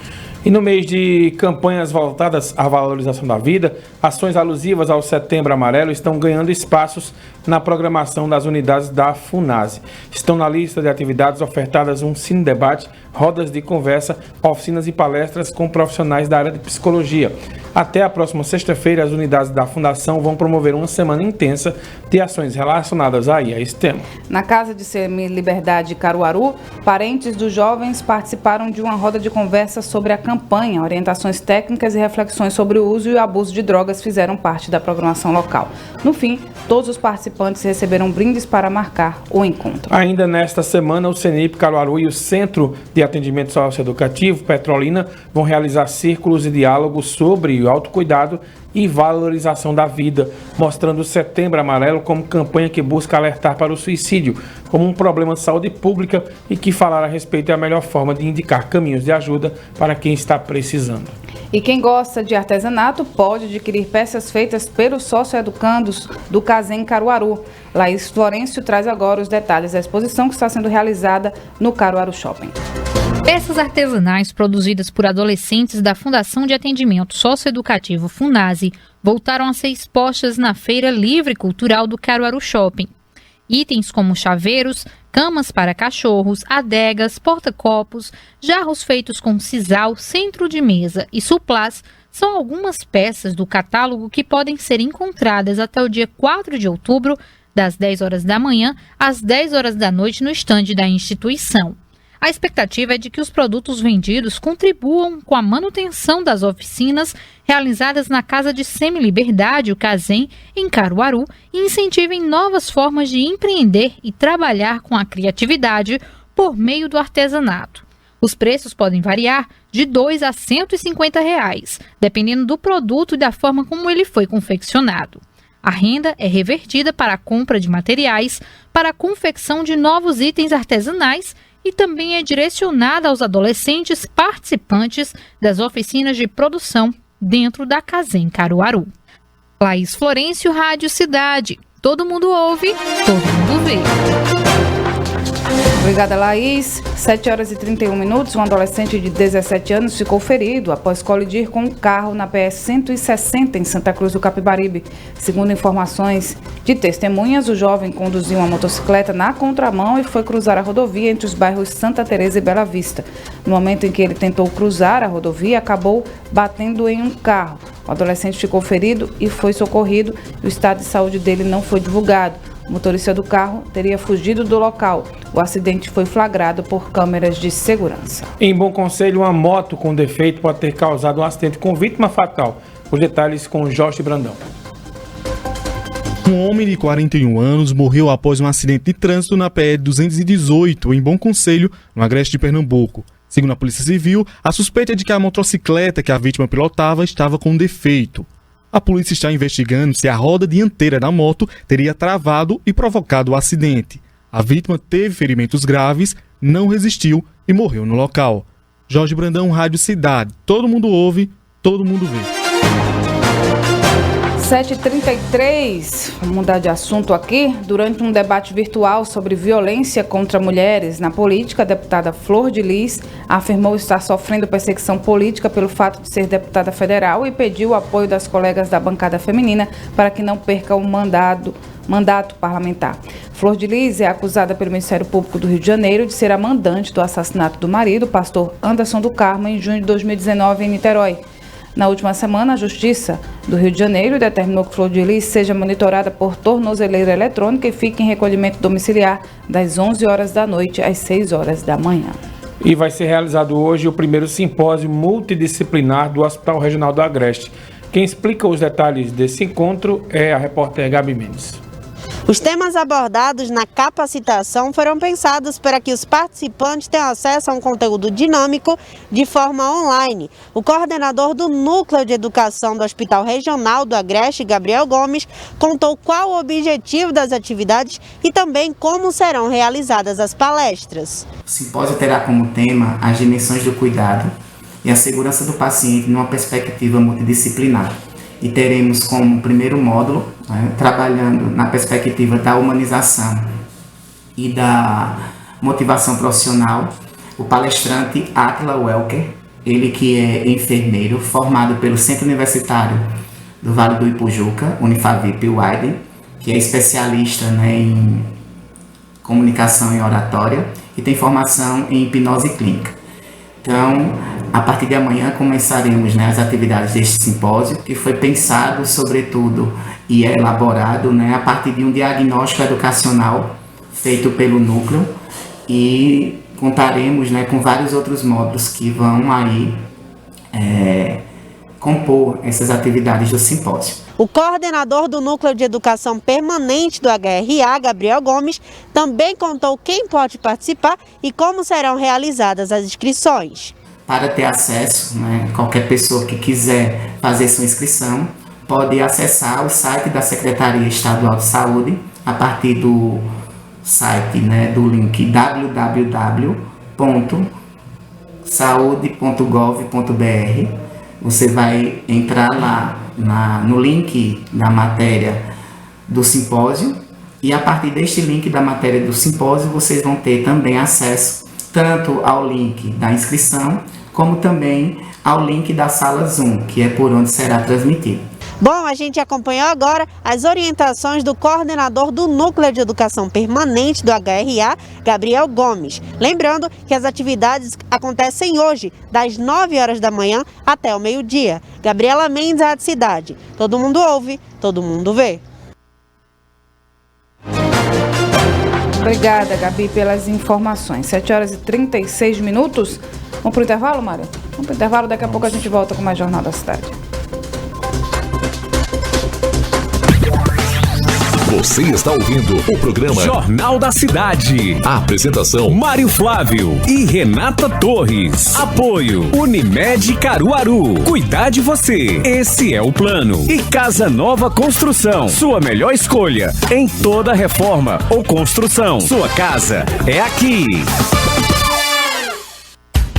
D: E no mês de campanhas voltadas à valorização da vida, ações alusivas ao Setembro Amarelo estão ganhando espaços na programação das unidades da FUNASE. Estão na lista de atividades ofertadas um cine-debate, rodas de conversa, oficinas e palestras com profissionais da área de psicologia. Até a próxima sexta-feira, as unidades da Fundação vão promover uma semana intensa de ações relacionadas a esse tema.
F: Na Casa de Semi-Liberdade Caruaru, parentes dos jovens participaram de uma roda de conversa sobre a campanha. Orientações técnicas e reflexões sobre o uso e o abuso de drogas fizeram parte da programação local. No fim, todos os participantes receberam brindes para marcar o encontro.
D: Ainda nesta semana, o Senip Caruaru e o Centro de Atendimento Socioeducativo Petrolina vão realizar círculos e diálogos sobre o autocuidado e valorização da vida, mostrando o Setembro Amarelo como campanha que busca alertar para o suicídio como um problema de saúde pública e que falar a respeito é a melhor forma de indicar caminhos de ajuda para quem está precisando.
F: E quem gosta de artesanato pode adquirir peças feitas pelos socioeducandos do Casem Caruaru. Laís Florencio traz agora os detalhes da exposição que está sendo realizada no Caruaru Shopping.
O: Peças artesanais produzidas por adolescentes da Fundação de Atendimento Socioeducativo FUNASE voltaram a ser expostas na Feira Livre Cultural do Caruaru Shopping. Itens como chaveiros, camas para cachorros, adegas, porta-copos, jarros feitos com sisal, centro de mesa e suplás são algumas peças do catálogo que podem ser encontradas até o dia 4 de outubro, das 10 horas da manhã às 10 horas da noite no estande da instituição. A expectativa é de que os produtos vendidos contribuam com a manutenção das oficinas realizadas na Casa de Semi-Liberdade, o Casem, em Caruaru, e incentivem novas formas de empreender e trabalhar com a criatividade por meio do artesanato. Os preços podem variar de R$ 2 a R$ 150, dependendo do produto e da forma como ele foi confeccionado. A renda é revertida para a compra de materiais, para a confecção de novos itens artesanais e também é direcionada aos adolescentes participantes das oficinas de produção dentro da Casem Caruaru. Laís Florencio, Rádio Cidade. Todo mundo ouve, todo mundo vê.
F: Obrigada, Laís. 7 horas e 31 minutos. Um adolescente de 17 anos ficou ferido após colidir com um carro na PS 160 em Santa Cruz do Capibaribe. Segundo informações de testemunhas, o jovem conduziu uma motocicleta na contramão e foi cruzar a rodovia entre os bairros Santa Teresa e Bela Vista. No momento em que ele tentou cruzar a rodovia, acabou batendo em um carro. O adolescente ficou ferido e foi socorrido. O estado de saúde dele não foi divulgado. O motorista do carro teria fugido do local. O acidente foi flagrado por câmeras de segurança.
D: Em Bom Conselho, uma moto com defeito pode ter causado um acidente com vítima fatal. Os detalhes com Jorge Brandão.
P: Um homem de 41 anos morreu após um acidente de trânsito na PE 218, em Bom Conselho, no Agreste de Pernambuco. Segundo a Polícia Civil, a suspeita é de que a motocicleta que a vítima pilotava estava com defeito. A polícia está investigando se a roda dianteira da moto teria travado e provocado o acidente. A vítima teve ferimentos graves, não resistiu e morreu no local. Jorge Brandão, Rádio Cidade. Todo mundo ouve, todo mundo vê.
F: 7h33, vamos mudar de assunto aqui. Durante um debate virtual sobre violência contra mulheres na política, a deputada Flor de Lis afirmou estar sofrendo perseguição política pelo fato de ser deputada federal e pediu o apoio das colegas da bancada feminina para que não perca o mandato parlamentar. Flor de Lis é acusada pelo Ministério Público do Rio de Janeiro de ser a mandante do assassinato do marido, pastor Anderson do Carmo, em junho de 2019 em Niterói. Na última semana, a Justiça do Rio de Janeiro determinou que Flor de Lis seja monitorada por tornozeleira eletrônica e fique em recolhimento domiciliar das 11 horas da noite às 6 horas da manhã.
D: E vai ser realizado hoje o primeiro simpósio multidisciplinar do Hospital Regional do Agreste. Quem explica os detalhes desse encontro é a repórter Gabi Mendes.
Q: Os temas abordados na capacitação foram pensados para que os participantes tenham acesso a um conteúdo dinâmico de forma online. O coordenador do Núcleo de Educação do Hospital Regional do Agreste, Gabriel Gomes, contou qual o objetivo das atividades e também como serão realizadas as palestras.
R: O simpósio terá como tema as dimensões do cuidado e a segurança do paciente numa perspectiva multidisciplinar. E teremos como primeiro módulo, trabalhando na perspectiva da humanização e da motivação profissional, o palestrante Atila Welker, ele que é enfermeiro, formado pelo Centro Universitário do Vale do Ipujuca, Unifavip Widen, que é especialista em comunicação e oratória e tem formação em hipnose clínica. Então, a partir de amanhã começaremos as atividades deste simpósio, que foi pensado, sobretudo, e é elaborado a partir de um diagnóstico educacional feito pelo núcleo e contaremos com vários outros módulos que vão aí compor essas atividades do simpósio.
Q: O coordenador do Núcleo de Educação Permanente do HRA, Gabriel Gomes, também contou quem pode participar e como serão realizadas as inscrições.
R: Para ter acesso, qualquer pessoa que quiser fazer sua inscrição pode acessar o site da Secretaria Estadual de Saúde a partir do site, do link www.saude.gov.br. Você vai entrar lá no link da matéria do simpósio e a partir deste link da matéria do simpósio vocês vão ter também acesso tanto ao link da inscrição como também ao link da sala Zoom, que é por onde será transmitido.
Q: Bom, a gente acompanhou agora as orientações do coordenador do Núcleo de Educação Permanente do HRA, Gabriel Gomes. Lembrando que as atividades acontecem hoje, das 9 horas da manhã até o meio-dia. Gabriela Mendes, Rádio Cidade. Todo mundo ouve, todo mundo vê.
F: Obrigada, Gabi, pelas informações. 7 horas e 36 minutos. Vamos para o intervalo, Mário? Vamos para o intervalo, daqui a pouco a gente volta com mais Jornal da Cidade.
E: Você está ouvindo o programa
A: Jornal da Cidade.
E: A apresentação:
A: Mário Flávio e Renata Torres. Apoio Unimed Caruaru. Cuidar de você. Esse é o plano. E Casa Nova Construção. Sua melhor escolha em toda reforma ou construção. Sua casa é aqui.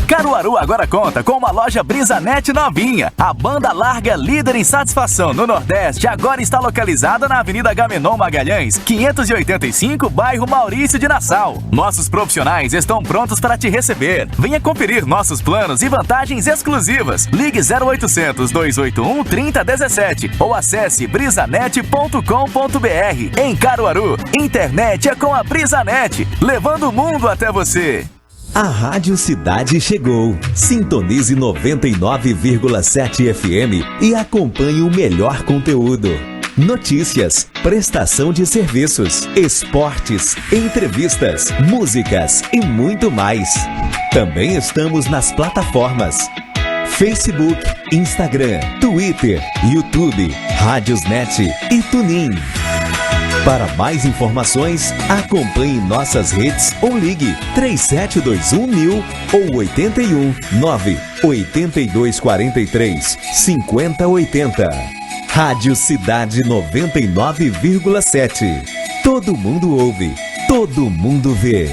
S: Caruaru agora conta com uma loja Brisanet novinha. A banda larga líder em satisfação no Nordeste agora está localizada na Avenida Agamenon Magalhães, 585, bairro Maurício de Nassau. Nossos profissionais estão prontos para te receber. Venha conferir nossos planos e vantagens exclusivas. Ligue 0800 281 3017 ou acesse brisanet.com.br. Em Caruaru, internet é com a Brisanet, levando o mundo até você.
T: A Rádio Cidade chegou. Sintonize 99,7 FM e acompanhe o melhor conteúdo. Notícias, prestação de serviços, esportes, entrevistas, músicas e muito mais. Também estamos nas plataformas Facebook, Instagram, Twitter, YouTube, Rádiosnet e TuneIn. Para mais informações, acompanhe nossas redes ou ligue 3721.000 ou 81 98243 5080. Rádio Cidade 99,7. Todo mundo ouve, todo mundo vê.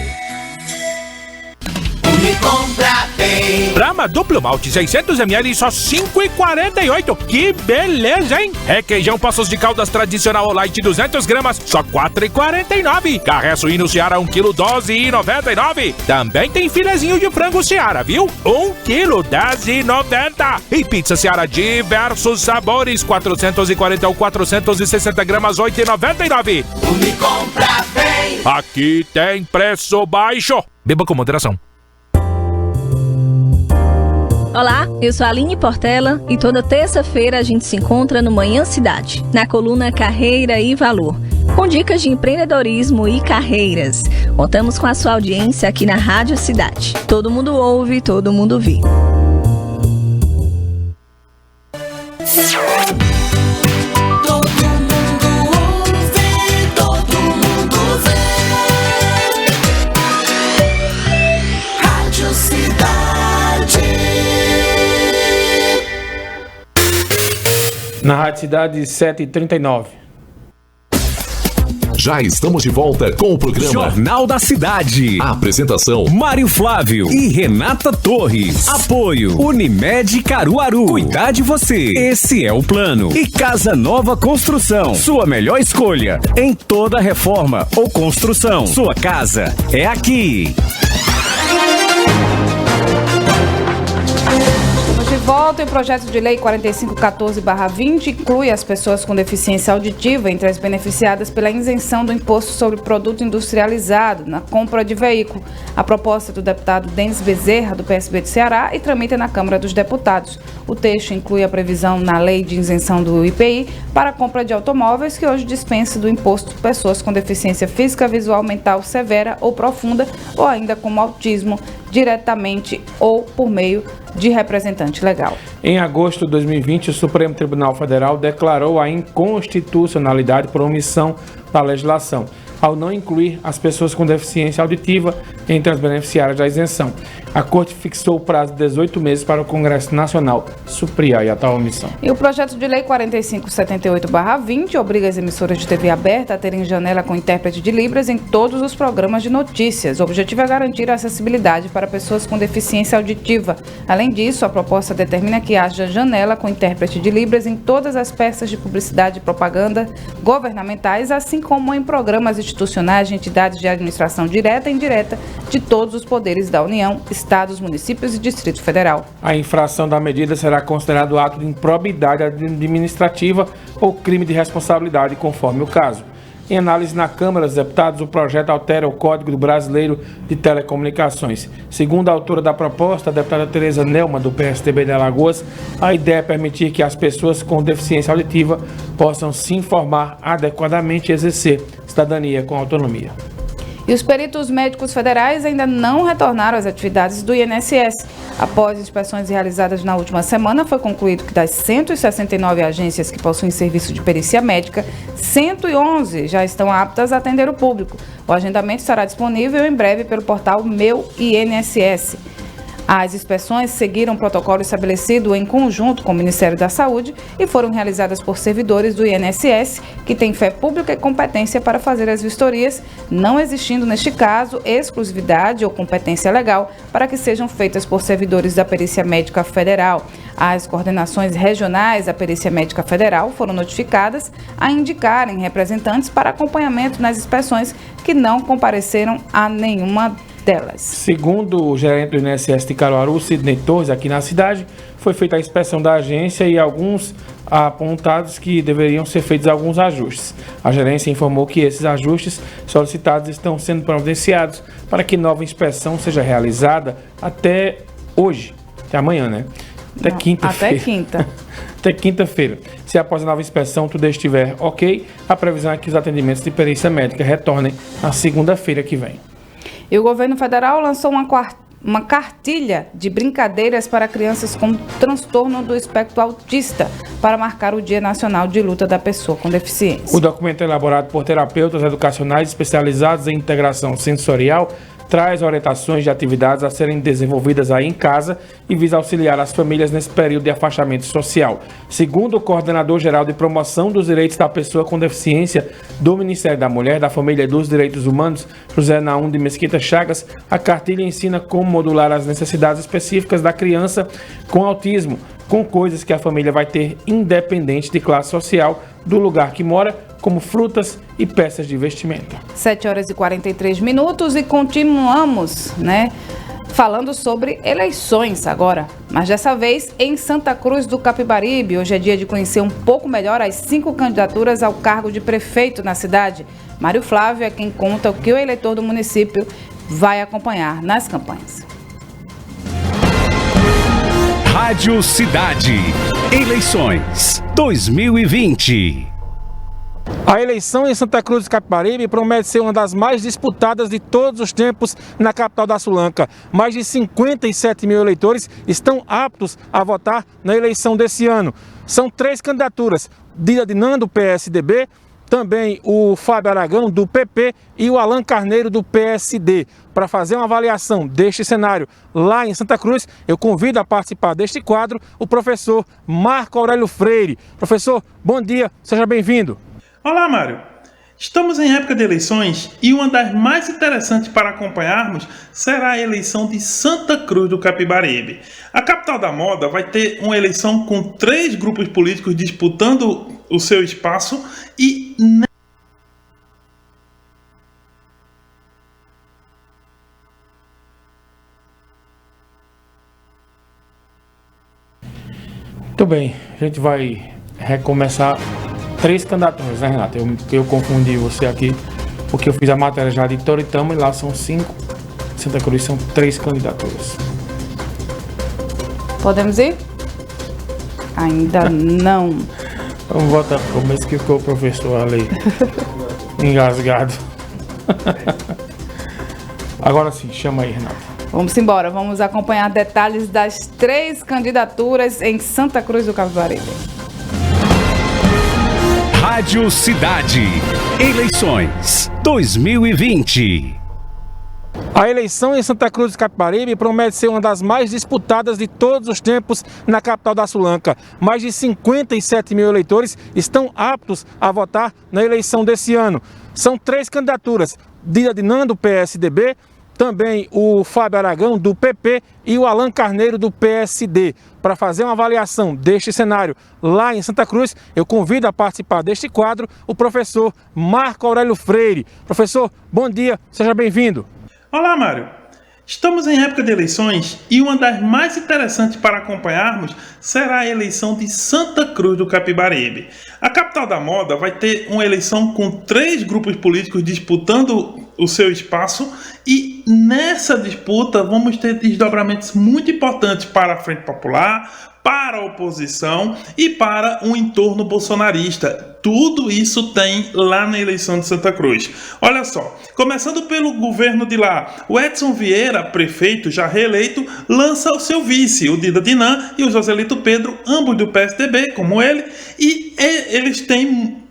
K: Unicompra tem.
U: Brahma Duplo Malte 600ml só 5,48. Que beleza, hein? Requeijão Poços de Caldas tradicional light 200 gramas só 4,49. Carré suíno Seara 1 kg 12,99. Também tem filezinho de frango Seara, viu? 1 kg 10,90. E pizza Seara diversos sabores 440 ou 460 gramas 8,99.
K: Unicompra tem.
U: Aqui tem preço baixo. Beba com moderação.
V: Olá, eu sou a Aline Portela e toda terça-feira a gente se encontra no Manhã Cidade, na coluna Carreira e Valor, com dicas de empreendedorismo e carreiras. Contamos com a sua audiência aqui na Rádio Cidade. Todo mundo ouve, todo mundo vê.
D: Na Rádio Cidade 7h39.
E: Já estamos de volta com o programa
A: Jornal da Cidade.
E: A apresentação:
A: Mário Flávio e Renata Torres. Apoio: Unimed Caruaru. Cuidar de você. Esse é o plano. E Casa Nova Construção. Sua melhor escolha em toda reforma ou construção. Sua casa é aqui.
F: De volta, o projeto de lei 4514/20 inclui as pessoas com deficiência auditiva entre as beneficiadas pela isenção do imposto sobre produto industrializado na compra de veículo. A proposta do deputado Denis Bezerra, do PSB de Ceará, e tramita na Câmara dos Deputados. O texto inclui a previsão na lei de isenção do IPI para a compra de automóveis, que hoje dispensa do imposto pessoas com deficiência física, visual, mental severa ou profunda, ou ainda como autismo, diretamente ou por meio de representante legal.
D: Em agosto de 2020, o Supremo Tribunal Federal declarou a inconstitucionalidade por omissão da legislação, ao não incluir as pessoas com deficiência auditiva entre as beneficiárias da isenção. A Corte fixou o prazo de 18 meses para o Congresso Nacional suprir a tal omissão.
F: E o projeto de lei 4578/20 obriga as emissoras de TV aberta a terem janela com intérprete de Libras em todos os programas de notícias. O objetivo é garantir a acessibilidade para pessoas com deficiência auditiva. Além disso, a proposta determina que haja janela com intérprete de Libras em todas as peças de publicidade e propaganda governamentais, assim como em programas institucionais de entidades de administração direta e indireta de todos os poderes da União, Estados, municípios e Distrito Federal.
D: A infração da medida será considerado ato de improbidade administrativa ou crime de responsabilidade, conforme o caso. Em análise na Câmara dos Deputados, o projeto altera o Código Brasileiro de Telecomunicações. Segundo a autora da proposta, a deputada Tereza Nelma, do PSDB de Alagoas, a ideia é permitir que as pessoas com deficiência auditiva possam se informar adequadamente e exercer cidadania com autonomia.
F: E os peritos médicos federais ainda não retornaram às atividades do INSS. Após inspeções realizadas na última semana, foi concluído que das 169 agências que possuem serviço de perícia médica, 111 já estão aptas a atender o público. O agendamento estará disponível em breve pelo portal Meu INSS. As inspeções seguiram o protocolo estabelecido em conjunto com o Ministério da Saúde e foram realizadas por servidores do INSS que têm fé pública e competência para fazer as vistorias, não existindo, neste caso, exclusividade ou competência legal para que sejam feitas por servidores da Perícia Médica Federal. As coordenações regionais da Perícia Médica Federal foram notificadas a indicarem representantes para acompanhamento nas inspeções que não compareceram a nenhuma delas.
D: Segundo o gerente do INSS de Caruaru, Sidney Torres, aqui na cidade, foi feita a inspeção da agência e alguns apontados que deveriam ser feitos alguns ajustes. A gerência informou que esses ajustes solicitados estão sendo providenciados para que nova inspeção seja realizada até hoje, até amanhã, né? Até quinta-feira.
F: Até quinta.
D: Até quinta-feira. Se após a nova inspeção tudo estiver ok, a previsão é que os atendimentos de perícia médica retornem na segunda-feira que vem.
F: E o governo federal lançou uma cartilha de brincadeiras para crianças com transtorno do espectro autista para marcar o Dia Nacional de Luta da Pessoa com Deficiência.
D: O documento é elaborado por terapeutas educacionais especializados em integração sensorial, traz orientações de atividades a serem desenvolvidas aí em casa e visa auxiliar as famílias nesse período de afastamento social. Segundo o coordenador-geral de promoção dos direitos da pessoa com deficiência do Ministério da Mulher, da Família e dos Direitos Humanos, José Naum de Mesquita Chagas, a cartilha ensina como modular as necessidades específicas da criança com autismo, com coisas que a família vai ter independente de classe social, do lugar que mora, como frutas e peças de vestimenta.
F: 7h43 e continuamos, falando sobre eleições agora, mas dessa vez em Santa Cruz do Capibaribe. Hoje é dia de conhecer um pouco melhor as 5 candidaturas ao cargo de prefeito na cidade. Mário Flávio é quem conta o que o eleitor do município vai acompanhar nas campanhas.
A: Rádio Cidade. Eleições 2020.
U: A eleição em Santa Cruz do Capibaribe promete ser uma das mais disputadas de todos os tempos na capital da Sulanca. Mais de 57 mil eleitores estão aptos a votar na eleição desse ano. São 3 candidaturas: Dida Dinan, do PSDB, também o Fábio Aragão, do PP, e o Alan Carneiro, do PSD. Para fazer uma avaliação deste cenário lá em Santa Cruz, eu convido a participar deste quadro o professor Marco Aurélio Freire. Professor, bom dia, seja bem-vindo.
B: Olá, Mário. Estamos em época de eleições e uma das mais interessantes para acompanharmos será a eleição de Santa Cruz do Capibaribe. A capital da moda vai ter uma eleição com 3 grupos políticos disputando o seu espaço e...
D: Muito bem, a gente vai recomeçar 3 candidaturas, né, Renato? Eu confundi você aqui, porque eu fiz a matéria já de Toritama e lá são 5. Santa Cruz são 3 candidaturas.
F: Podemos ir? Ainda não.
D: Vamos voltar para o começo que ficou o professor ali engasgado. Agora sim, chama aí, Renato.
F: Vamos embora, vamos acompanhar detalhes das 3 candidaturas em Santa Cruz do Capibaribe.
A: Rádio Cidade. Eleições 2020.
U: A eleição em Santa Cruz do Capibaribe promete ser uma das mais disputadas de todos os tempos na capital da Sulanca. Mais de 57 mil eleitores estão aptos a votar na eleição desse ano. São 3 candidaturas: Dida Dinan, do PSDB, também o Fábio Aragão, do PP, e o Alan Carneiro, do PSD. Para fazer uma avaliação deste cenário lá em Santa Cruz, eu convido a participar deste quadro o professor Marco Aurélio Freire. Professor, bom dia, seja bem-vindo.
B: Olá, Mário. Estamos em época de eleições e uma das mais interessantes para acompanharmos será a eleição de Santa Cruz do Capibaribe. A capital da moda vai ter uma eleição com 3 grupos políticos disputando o seu espaço e nessa disputa vamos ter desdobramentos muito importantes para a Frente Popular, para a oposição e para o entorno bolsonarista. Tudo isso tem lá na eleição de Santa Cruz. Olha só, começando pelo governo de lá, o Edson Vieira, prefeito já reeleito, lança o seu vice, o Dida Dinan, e o Joselito Pedro, ambos do PSDB, como ele, e eles têm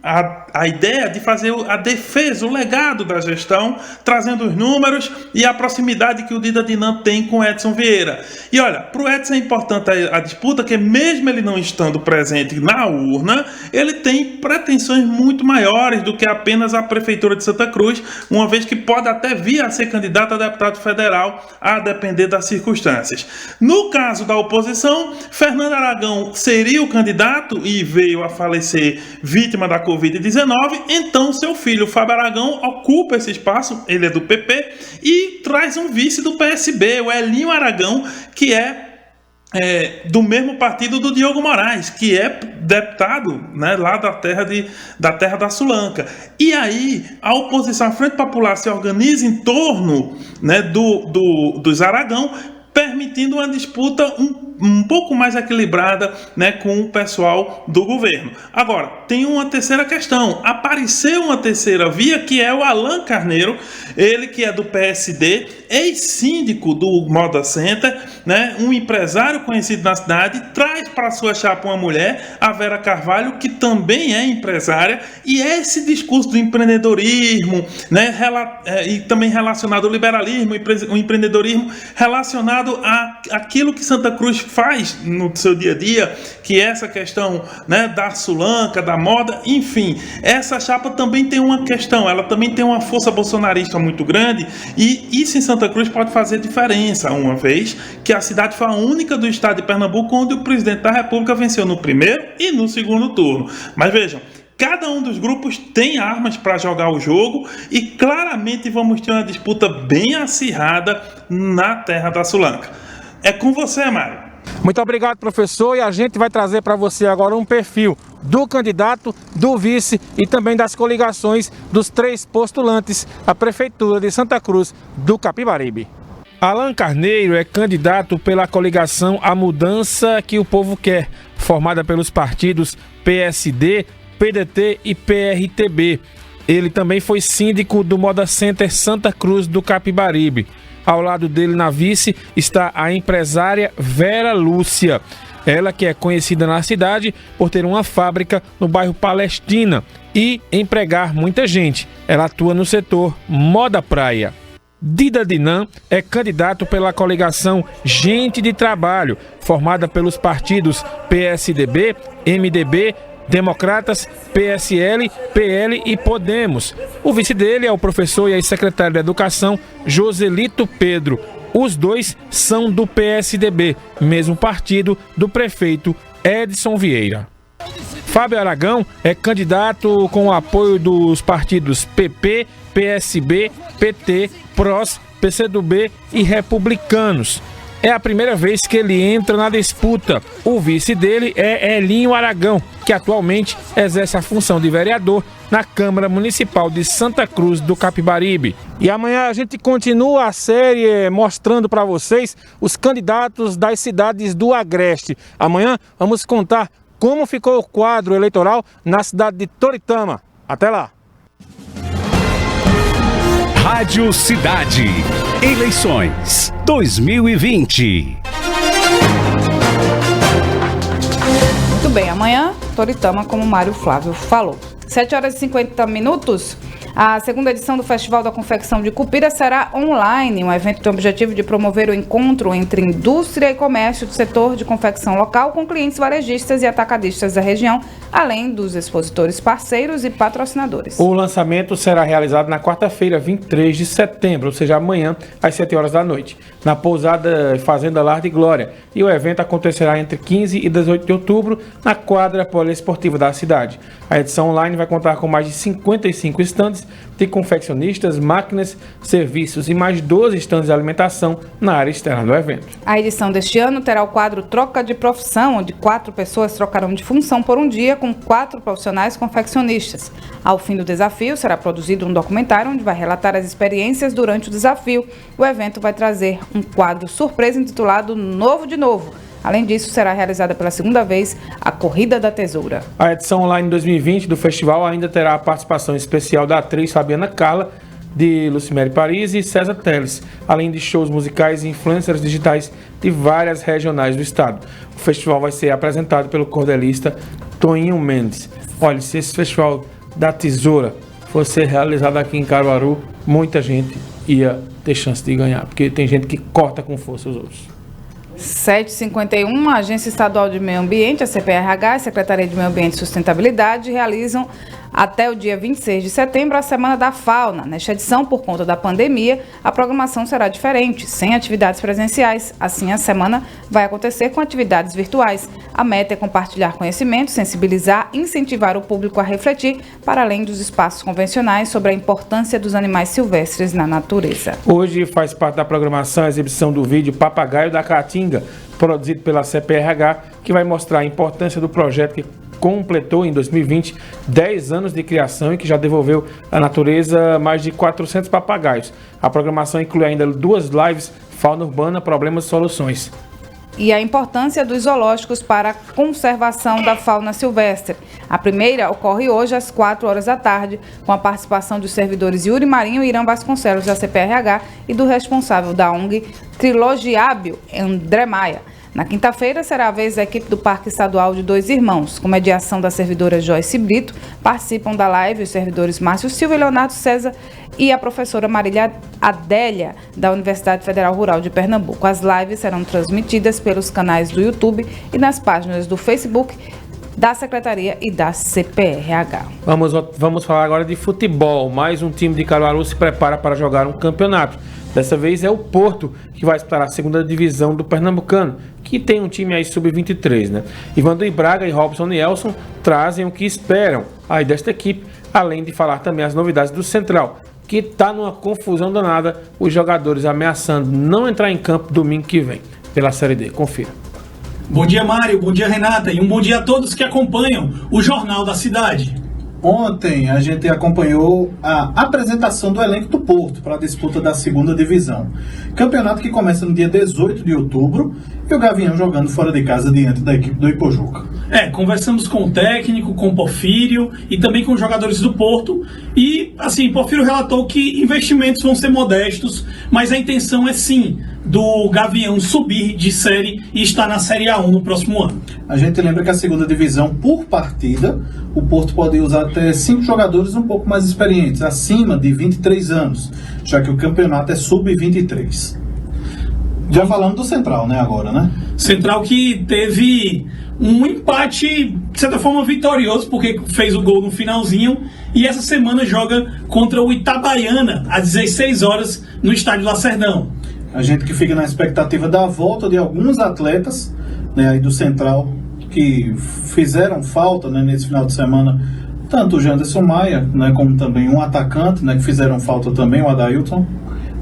B: a ideia de fazer a defesa, o legado da gestão, trazendo os números e a proximidade que o Dida Dinan tem com o Edson Vieira. E olha, para o Edson é importante a disputa, que mesmo ele não estando presente na urna, ele tem pretensões muito maiores do que apenas a Prefeitura de Santa Cruz, uma vez que pode até vir a ser candidato a deputado federal, a depender das circunstâncias. No caso da oposição, Fernando Aragão seria o candidato e veio a falecer vítima da Covid-19, então seu filho Fábio Aragão ocupa esse espaço, ele é do PP, e traz um vice do PSB, o Elinho Aragão, que é do mesmo partido do Diogo Moraes, que é deputado, né, lá da terra da Sulanca. E aí a oposição, a Frente Popular, se organiza em torno, né, dos Aragão, permitindo uma disputa um pouco mais equilibrada, né, com o pessoal do governo. Agora, tem uma terceira questão. Apareceu uma terceira via, que é o Alan Carneiro, ele que é do PSD, ex-síndico do Moda Center, né, um empresário conhecido na cidade, traz para sua chapa uma mulher, a Vera Carvalho, que também é empresária, e esse discurso do empreendedorismo, né, e também relacionado ao liberalismo, o empreendedorismo relacionado àquilo que Santa Cruz faz no seu dia a dia, que é essa questão, né, da Sulanca, da moda, enfim, essa chapa também tem uma questão, ela também tem uma força bolsonarista muito grande, e isso em Santa Cruz pode fazer diferença, uma vez que a cidade foi a única do estado de Pernambuco onde o presidente da República venceu no primeiro e no segundo turno. Mas vejam, cada um dos grupos tem armas para jogar o jogo e claramente vamos ter uma disputa bem acirrada na terra da Sulanca. É com você, Mário.
U: Muito obrigado, professor, e a gente vai trazer para você agora um perfil do candidato, do vice e também das coligações dos 3 postulantes à Prefeitura de Santa Cruz do Capibaribe. Alan Carneiro é candidato pela coligação A Mudança que o Povo Quer, formada pelos partidos PSD, PDT e PRTB. Ele também foi síndico do Moda Center Santa Cruz do Capibaribe. Ao lado dele na vice está a empresária Vera Lúcia. Ela que é conhecida na cidade por ter uma fábrica no bairro Palestina e empregar muita gente. Ela atua no setor Moda Praia. Dida Dinan é candidato pela coligação Gente de Trabalho, formada pelos partidos PSDB, MDB, Democratas, PSL, PL e Podemos. O vice dele é o professor e ex-secretário de Educação Joselito Pedro. Os dois são do PSDB, mesmo partido do prefeito Edson Vieira. Fábio Aragão é candidato com o apoio dos partidos PP, PSB, PT, PROS, PCdoB e Republicanos. É a primeira vez que ele entra na disputa. O vice dele é Elinho Aragão, que atualmente exerce a função de vereador na Câmara Municipal de Santa Cruz do Capibaribe. E amanhã a gente continua a série mostrando para vocês os candidatos das cidades do Agreste. Amanhã vamos contar como ficou o quadro eleitoral na cidade de Toritama. Até lá!
A: Rádio Cidade. Eleições 2020.
F: Muito bem, amanhã, Toritama, como o Mário Flávio falou. 7h50. A segunda edição do Festival da Confecção de Cupira será online. Um evento tem o objetivo de promover o encontro entre indústria e comércio do setor de confecção local com clientes varejistas e atacadistas da região, além dos expositores parceiros e patrocinadores.
D: O lançamento será realizado na quarta-feira, 23 de setembro, ou seja, amanhã, às 7 horas da noite, na pousada Fazenda Lar de Glória. E o evento acontecerá entre 15 e 18 de outubro, na quadra poliesportiva da cidade. A edição online vai contar com mais de 55 estandes de confeccionistas, máquinas, serviços e mais 12 estandes de alimentação na área externa do evento.
F: A edição deste ano terá o quadro Troca de Profissão, onde 4 pessoas trocarão de função por um dia com 4 profissionais confeccionistas. Ao fim do desafio, será produzido um documentário onde vai relatar as experiências durante o desafio. O evento vai trazer um quadro surpresa intitulado Novo de Novo. Além disso, será realizada pela segunda vez a Corrida da Tesoura.
D: A edição online 2020 do festival ainda terá a participação especial da atriz Fabiana Carla, de Lucimere Paris e César Teles, além de shows musicais e influencers digitais de várias regionais do estado. O festival vai ser apresentado pelo cordelista Toninho Mendes. Olha, se esse festival da Tesoura fosse realizado aqui em Caruaru, muita gente ia ter chance de ganhar, porque tem gente que corta com força os outros.
F: 7h51, a Agência Estadual de Meio Ambiente, a CPRH, a Secretaria de Meio Ambiente e Sustentabilidade realizam até o dia 26 de setembro a Semana da Fauna. Nesta edição, por conta da pandemia, a programação será diferente, sem atividades presenciais. Assim, a semana vai acontecer com atividades virtuais. A meta é compartilhar conhecimento, sensibilizar e incentivar o público a refletir, para além dos espaços convencionais, sobre a importância dos animais silvestres na natureza.
D: Hoje faz parte da programação a exibição do vídeo Papagaio da Caatinga, produzido pela CPRH, que vai mostrar a importância do projeto que completou em 2020 10 anos de criação e que já devolveu à natureza mais de 400 papagaios. A programação inclui ainda 2 lives Fauna urbana, problemas e soluções.
F: E a importância dos zoológicos para a conservação da fauna silvestre. A primeira ocorre hoje às 4 horas da tarde, com a participação dos servidores Yuri Marinho e Irã Vasconcelos, da CPRH, e do responsável da ONG Trilogiábio, André Maia. Na quinta-feira, será a vez da equipe do Parque Estadual de Dois Irmãos. Com mediação da servidora Joyce Brito, participam da live os servidores Márcio Silva e Leonardo César e a professora Marília Adélia, da Universidade Federal Rural de Pernambuco. As lives serão transmitidas pelos canais do YouTube e nas páginas do Facebook da Secretaria e da CPRH.
D: Vamos falar agora de futebol. Mais um time de Caruaru se prepara para jogar um campeonato. Dessa vez é o Porto, que vai disputar a segunda divisão do Pernambucano, que tem um time aí sub-23, né? Ivandir Braga e Robson Nielson trazem o que esperam aí desta equipe, além de falar também as novidades do Central, que está numa confusão danada, os jogadores ameaçando não entrar em campo domingo que vem, pela Série D. Confira.
C: Bom dia, Mário. Bom dia, Renata. E um bom dia a todos que acompanham o Jornal da Cidade.
N: Ontem a gente acompanhou a apresentação do elenco do Porto para a disputa da segunda divisão. Campeonato que começa no dia 18 de outubro e o Gavião jogando fora de casa diante da equipe do Ipojuca.
C: Conversamos com o técnico, com o Porfírio e também com os jogadores do Porto. E, assim, Porfírio relatou que investimentos vão ser modestos, mas a intenção é sim do Gavião subir de série e estar na Série A1 no próximo ano.
N: A gente lembra que a segunda divisão, por partida, o Porto pode usar até 5 jogadores um pouco mais experientes, acima de 23 anos, já que o campeonato é sub-23. Já falando do Central, né, agora, né?
C: Central que teve um empate, de certa forma, vitorioso, porque fez o gol no finalzinho, e essa semana joga contra o Itabaiana, às 16 horas, no estádio Lacerdão.
N: A gente que fica na expectativa da volta de alguns atletas, né, aí do Central, que fizeram falta, né, nesse final de semana, tanto o Janderson Maia, né, como também um atacante, né, que fizeram falta também, o Adailton,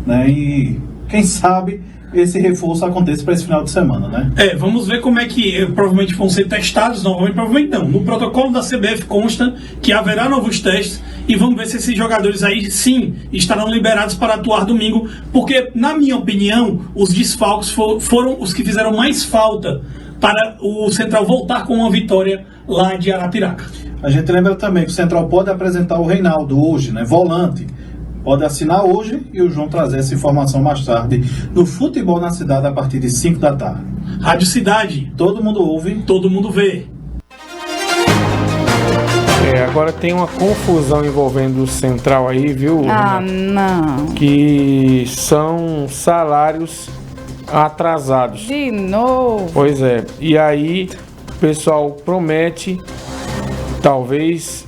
N: né, e quem sabe esse reforço aconteça para esse final de semana, né?
C: Vamos ver como é que provavelmente vão ser testados novamente, provavelmente não. No protocolo da CBF consta que haverá novos testes e vamos ver se esses jogadores aí sim estarão liberados para atuar domingo, porque, na minha opinião, os desfalques foram os que fizeram mais falta para o Central voltar com uma vitória lá de Arapiraca.
N: A gente lembra também que o Central pode apresentar o Reinaldo hoje, né, volante. Pode assinar hoje e o João trazer essa informação mais tarde no Futebol na Cidade a partir de 5 da tarde.
C: Rádio Cidade.
N: Todo mundo ouve.
C: Todo mundo vê.
D: Agora tem uma confusão envolvendo o Central aí, viu?
F: Não.
D: Que são salários atrasados.
F: De novo.
D: Pois é. E aí o pessoal promete, talvez,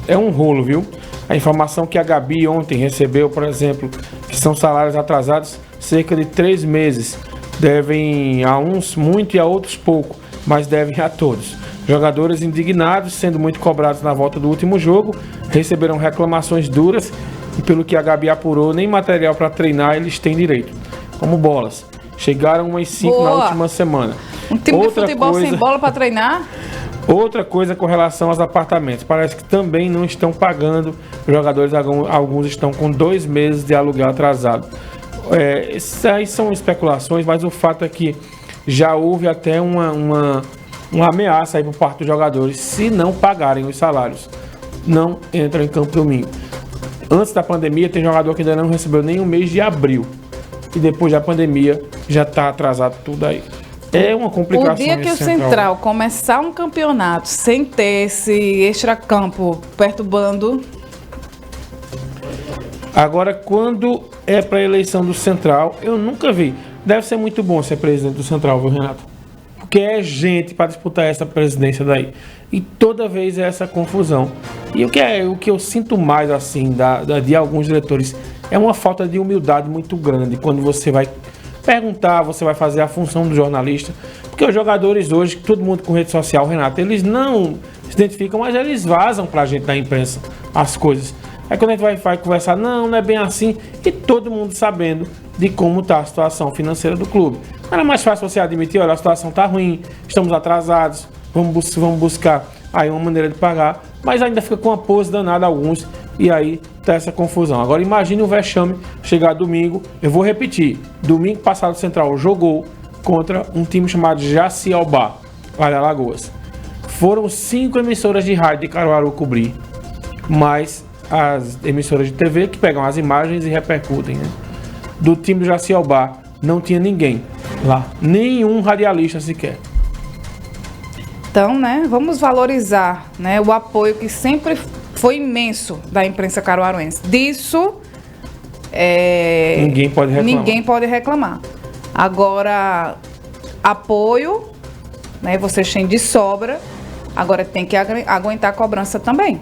D: é um rolo, viu? A informação que a Gabi ontem recebeu, por exemplo, que são salários atrasados cerca de 3 meses. Devem a uns muito e a outros pouco, mas devem a todos. Jogadores indignados, sendo muito cobrados na volta do último jogo, receberam reclamações duras e, pelo que a Gabi apurou, nem material para treinar eles têm direito, como bolas. Chegaram umas 5 na última semana.
F: Um time de futebol sem bola para treinar?
D: Outra coisa com relação aos apartamentos, parece que também não estão pagando os jogadores, alguns estão com 2 meses de aluguel atrasado. Isso aí são especulações, mas o fato é que já houve até uma ameaça aí por parte dos jogadores, se não pagarem os salários, não entram em campo domingo. Antes da pandemia, tem jogador que ainda não recebeu nem o mês de abril, e depois da pandemia já está atrasado tudo aí. É uma complicação.
F: O dia que o Central começar um campeonato sem ter esse extracampo perturbando.
D: Agora, quando é para a eleição do Central, eu nunca vi. Deve ser muito bom ser presidente do Central, viu, Renato? Porque é gente para disputar essa presidência daí. E toda vez é essa confusão. E o que eu sinto mais, assim, de alguns diretores, é uma falta de humildade muito grande quando você vai perguntar, você vai fazer a função do jornalista, porque os jogadores hoje, todo mundo com rede social, Renato, eles não se identificam, mas eles vazam pra gente da imprensa as coisas. Aí quando a gente vai conversar, não é bem assim, e todo mundo sabendo de como tá a situação financeira do clube. Era mais fácil você admitir, olha, a situação tá ruim, estamos atrasados, vamos buscar aí uma maneira de pagar, mas ainda fica com uma pose danada alguns e aí tá essa confusão. Agora imagine o vexame chegar domingo, eu vou repetir, domingo passado o Central jogou contra um time chamado Jaciobá, lá de Alagoas. Foram 5 emissoras de rádio de Caruaru cobrir, mais as emissoras de TV que pegam as imagens e repercutem, né? Do time do Jaciobá não tinha ninguém lá, nenhum radialista sequer.
F: Então, né, vamos valorizar, né, o apoio que sempre foi imenso da imprensa caruaruense. Disso, ninguém pode reclamar. Agora, apoio, né, vocês têm de sobra, agora tem que aguentar a cobrança também,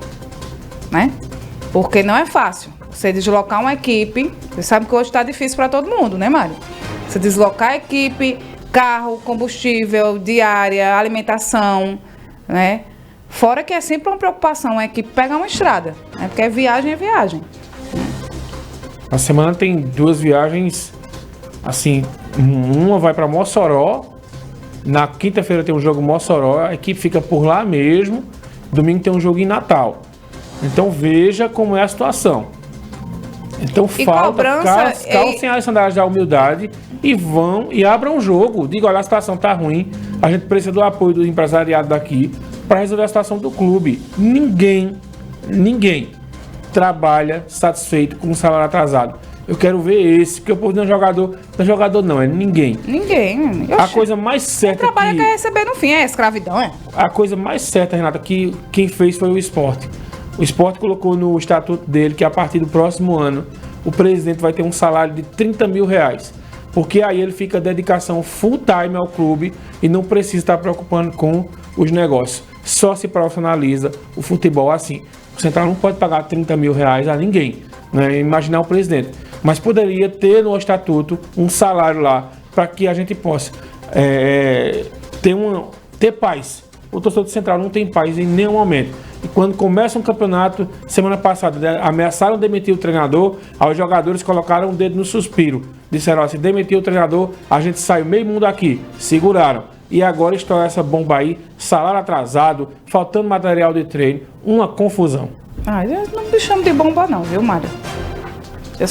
F: né? Porque não é fácil. Você deslocar uma equipe, você sabe que hoje está difícil para todo mundo, né, Mário? Você deslocar a equipe, carro, combustível, diária, alimentação, né? Fora que é sempre uma preocupação a equipe pegar uma estrada, né? Porque é viagem.
D: A semana tem 2 viagens, assim, uma vai para Mossoró, na quinta-feira tem um jogo em Mossoró, a equipe fica por lá mesmo, domingo tem um jogo em Natal. Então veja como é a situação. Então calcem as sandálias da humildade e vão e abram o jogo. Diga, olha, a situação tá ruim, a gente precisa do apoio do empresariado daqui para resolver a situação do clube. Ninguém trabalha satisfeito com um salário atrasado. Eu quero ver esse, porque o povo não é jogador não, é ninguém.
F: Ninguém.
D: A coisa mais certa
F: quem trabalha quer receber no fim, é escravidão, é?
D: A coisa mais certa, Renata, que quem fez foi o Sport. O Sport colocou no estatuto dele que a partir do próximo ano o presidente vai ter um salário de 30 mil reais. Porque aí ele fica dedicação full time ao clube e não precisa estar preocupando com os negócios. Só se profissionaliza o futebol assim. O Central não pode pagar 30 mil reais a ninguém, né? Imaginar o presidente. Mas poderia ter no estatuto um salário lá para que a gente possa ter paz. O torcedor do Central não tem paz em nenhum momento. E quando começa um campeonato, semana passada, ameaçaram demitir o treinador, aí os jogadores colocaram o dedo no suspiro. Disseram assim, demitir o treinador, a gente saiu meio mundo aqui. Seguraram. E agora estoura essa bomba aí, salário atrasado, faltando material de treino, uma confusão.
F: Eu não me chamo de bomba não, viu, Mário? Eu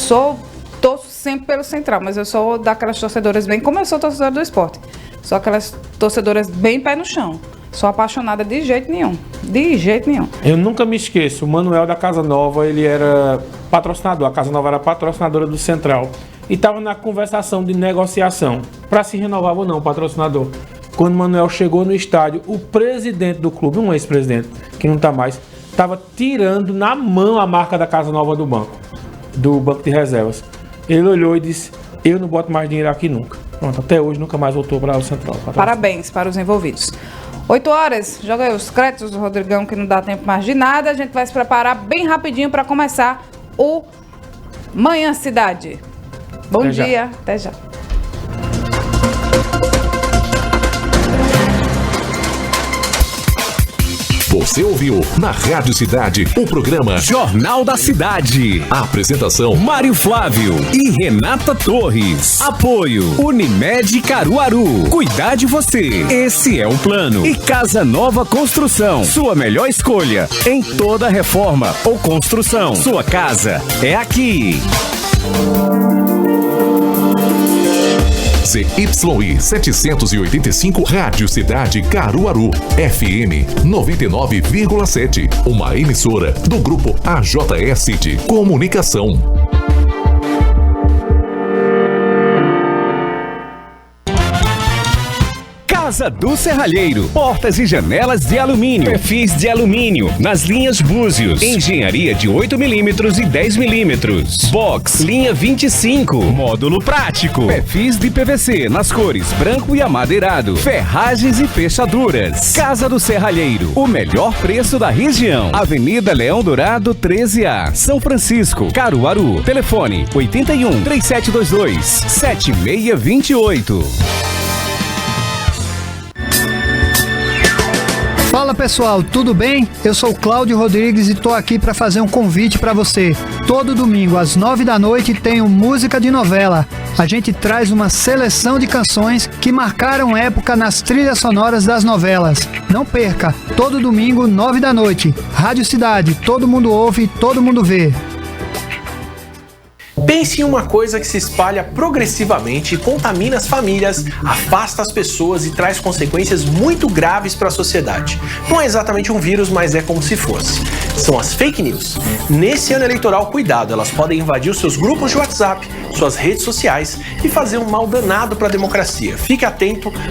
F: torço sempre pelo Central, mas eu sou daquelas torcedoras bem, como eu sou torcedora do Sport. Sou aquelas torcedoras bem pé no chão. Sou apaixonada de jeito nenhum. De jeito nenhum.
D: Eu nunca me esqueço, o Manuel da Casa Nova, ele era patrocinador. A Casa Nova era patrocinadora do Central. E estava na conversação de negociação para se renovar ou não o patrocinador. Quando o Manuel chegou no estádio, o presidente do clube, um ex-presidente, que não está mais, estava tirando na mão a marca da Casa Nova do banco de reservas. Ele olhou e disse, eu não boto mais dinheiro aqui nunca. Pronto, até hoje nunca mais voltou para o Central.
F: Parabéns para os envolvidos. 8 horas, joga aí os créditos do Rodrigão, que não dá tempo mais de nada. A gente vai se preparar bem rapidinho para começar o Manhã Cidade. Bom dia, até já.
E: Você ouviu na Rádio Cidade o programa
A: Jornal da Cidade.
E: A apresentação
A: Mário Flávio e Renata Torres. Apoio Unimed Caruaru. Cuidar de você. Esse é o plano. E Casa Nova Construção. Sua melhor escolha em toda reforma ou construção. Sua casa é aqui.
E: CYI 785 Rádio Cidade Caruaru, FM 99,7. Uma emissora do grupo AJS de Comunicação.
A: Casa do Serralheiro. Portas e janelas de alumínio. Perfis de alumínio. Nas linhas Búzios. Engenharia de 8mm e 10mm. Box. Linha 25. Módulo prático. Perfis de PVC. Nas cores branco e amadeirado. Ferragens e fechaduras. Casa do Serralheiro. O melhor preço da região. Avenida Leão Dourado 13A. São Francisco. Caruaru. Telefone 81 3722 7628.
G: Fala pessoal, tudo bem? Eu sou o Cláudio Rodrigues e estou aqui para fazer um convite para você. Todo domingo às 9 da noite tem o Música de Novela. A gente traz uma seleção de canções que marcaram época nas trilhas sonoras das novelas. Não perca, todo domingo 9 da noite. Rádio Cidade, todo mundo ouve, todo mundo vê.
H: Pense em uma coisa que se espalha progressivamente, contamina as famílias, afasta as pessoas e traz consequências muito graves para a sociedade. Não é exatamente um vírus, mas é como se fosse. São as fake news. Nesse ano eleitoral, cuidado, elas podem invadir os seus grupos de WhatsApp, suas redes sociais e fazer um mal danado para a democracia. Fique atento,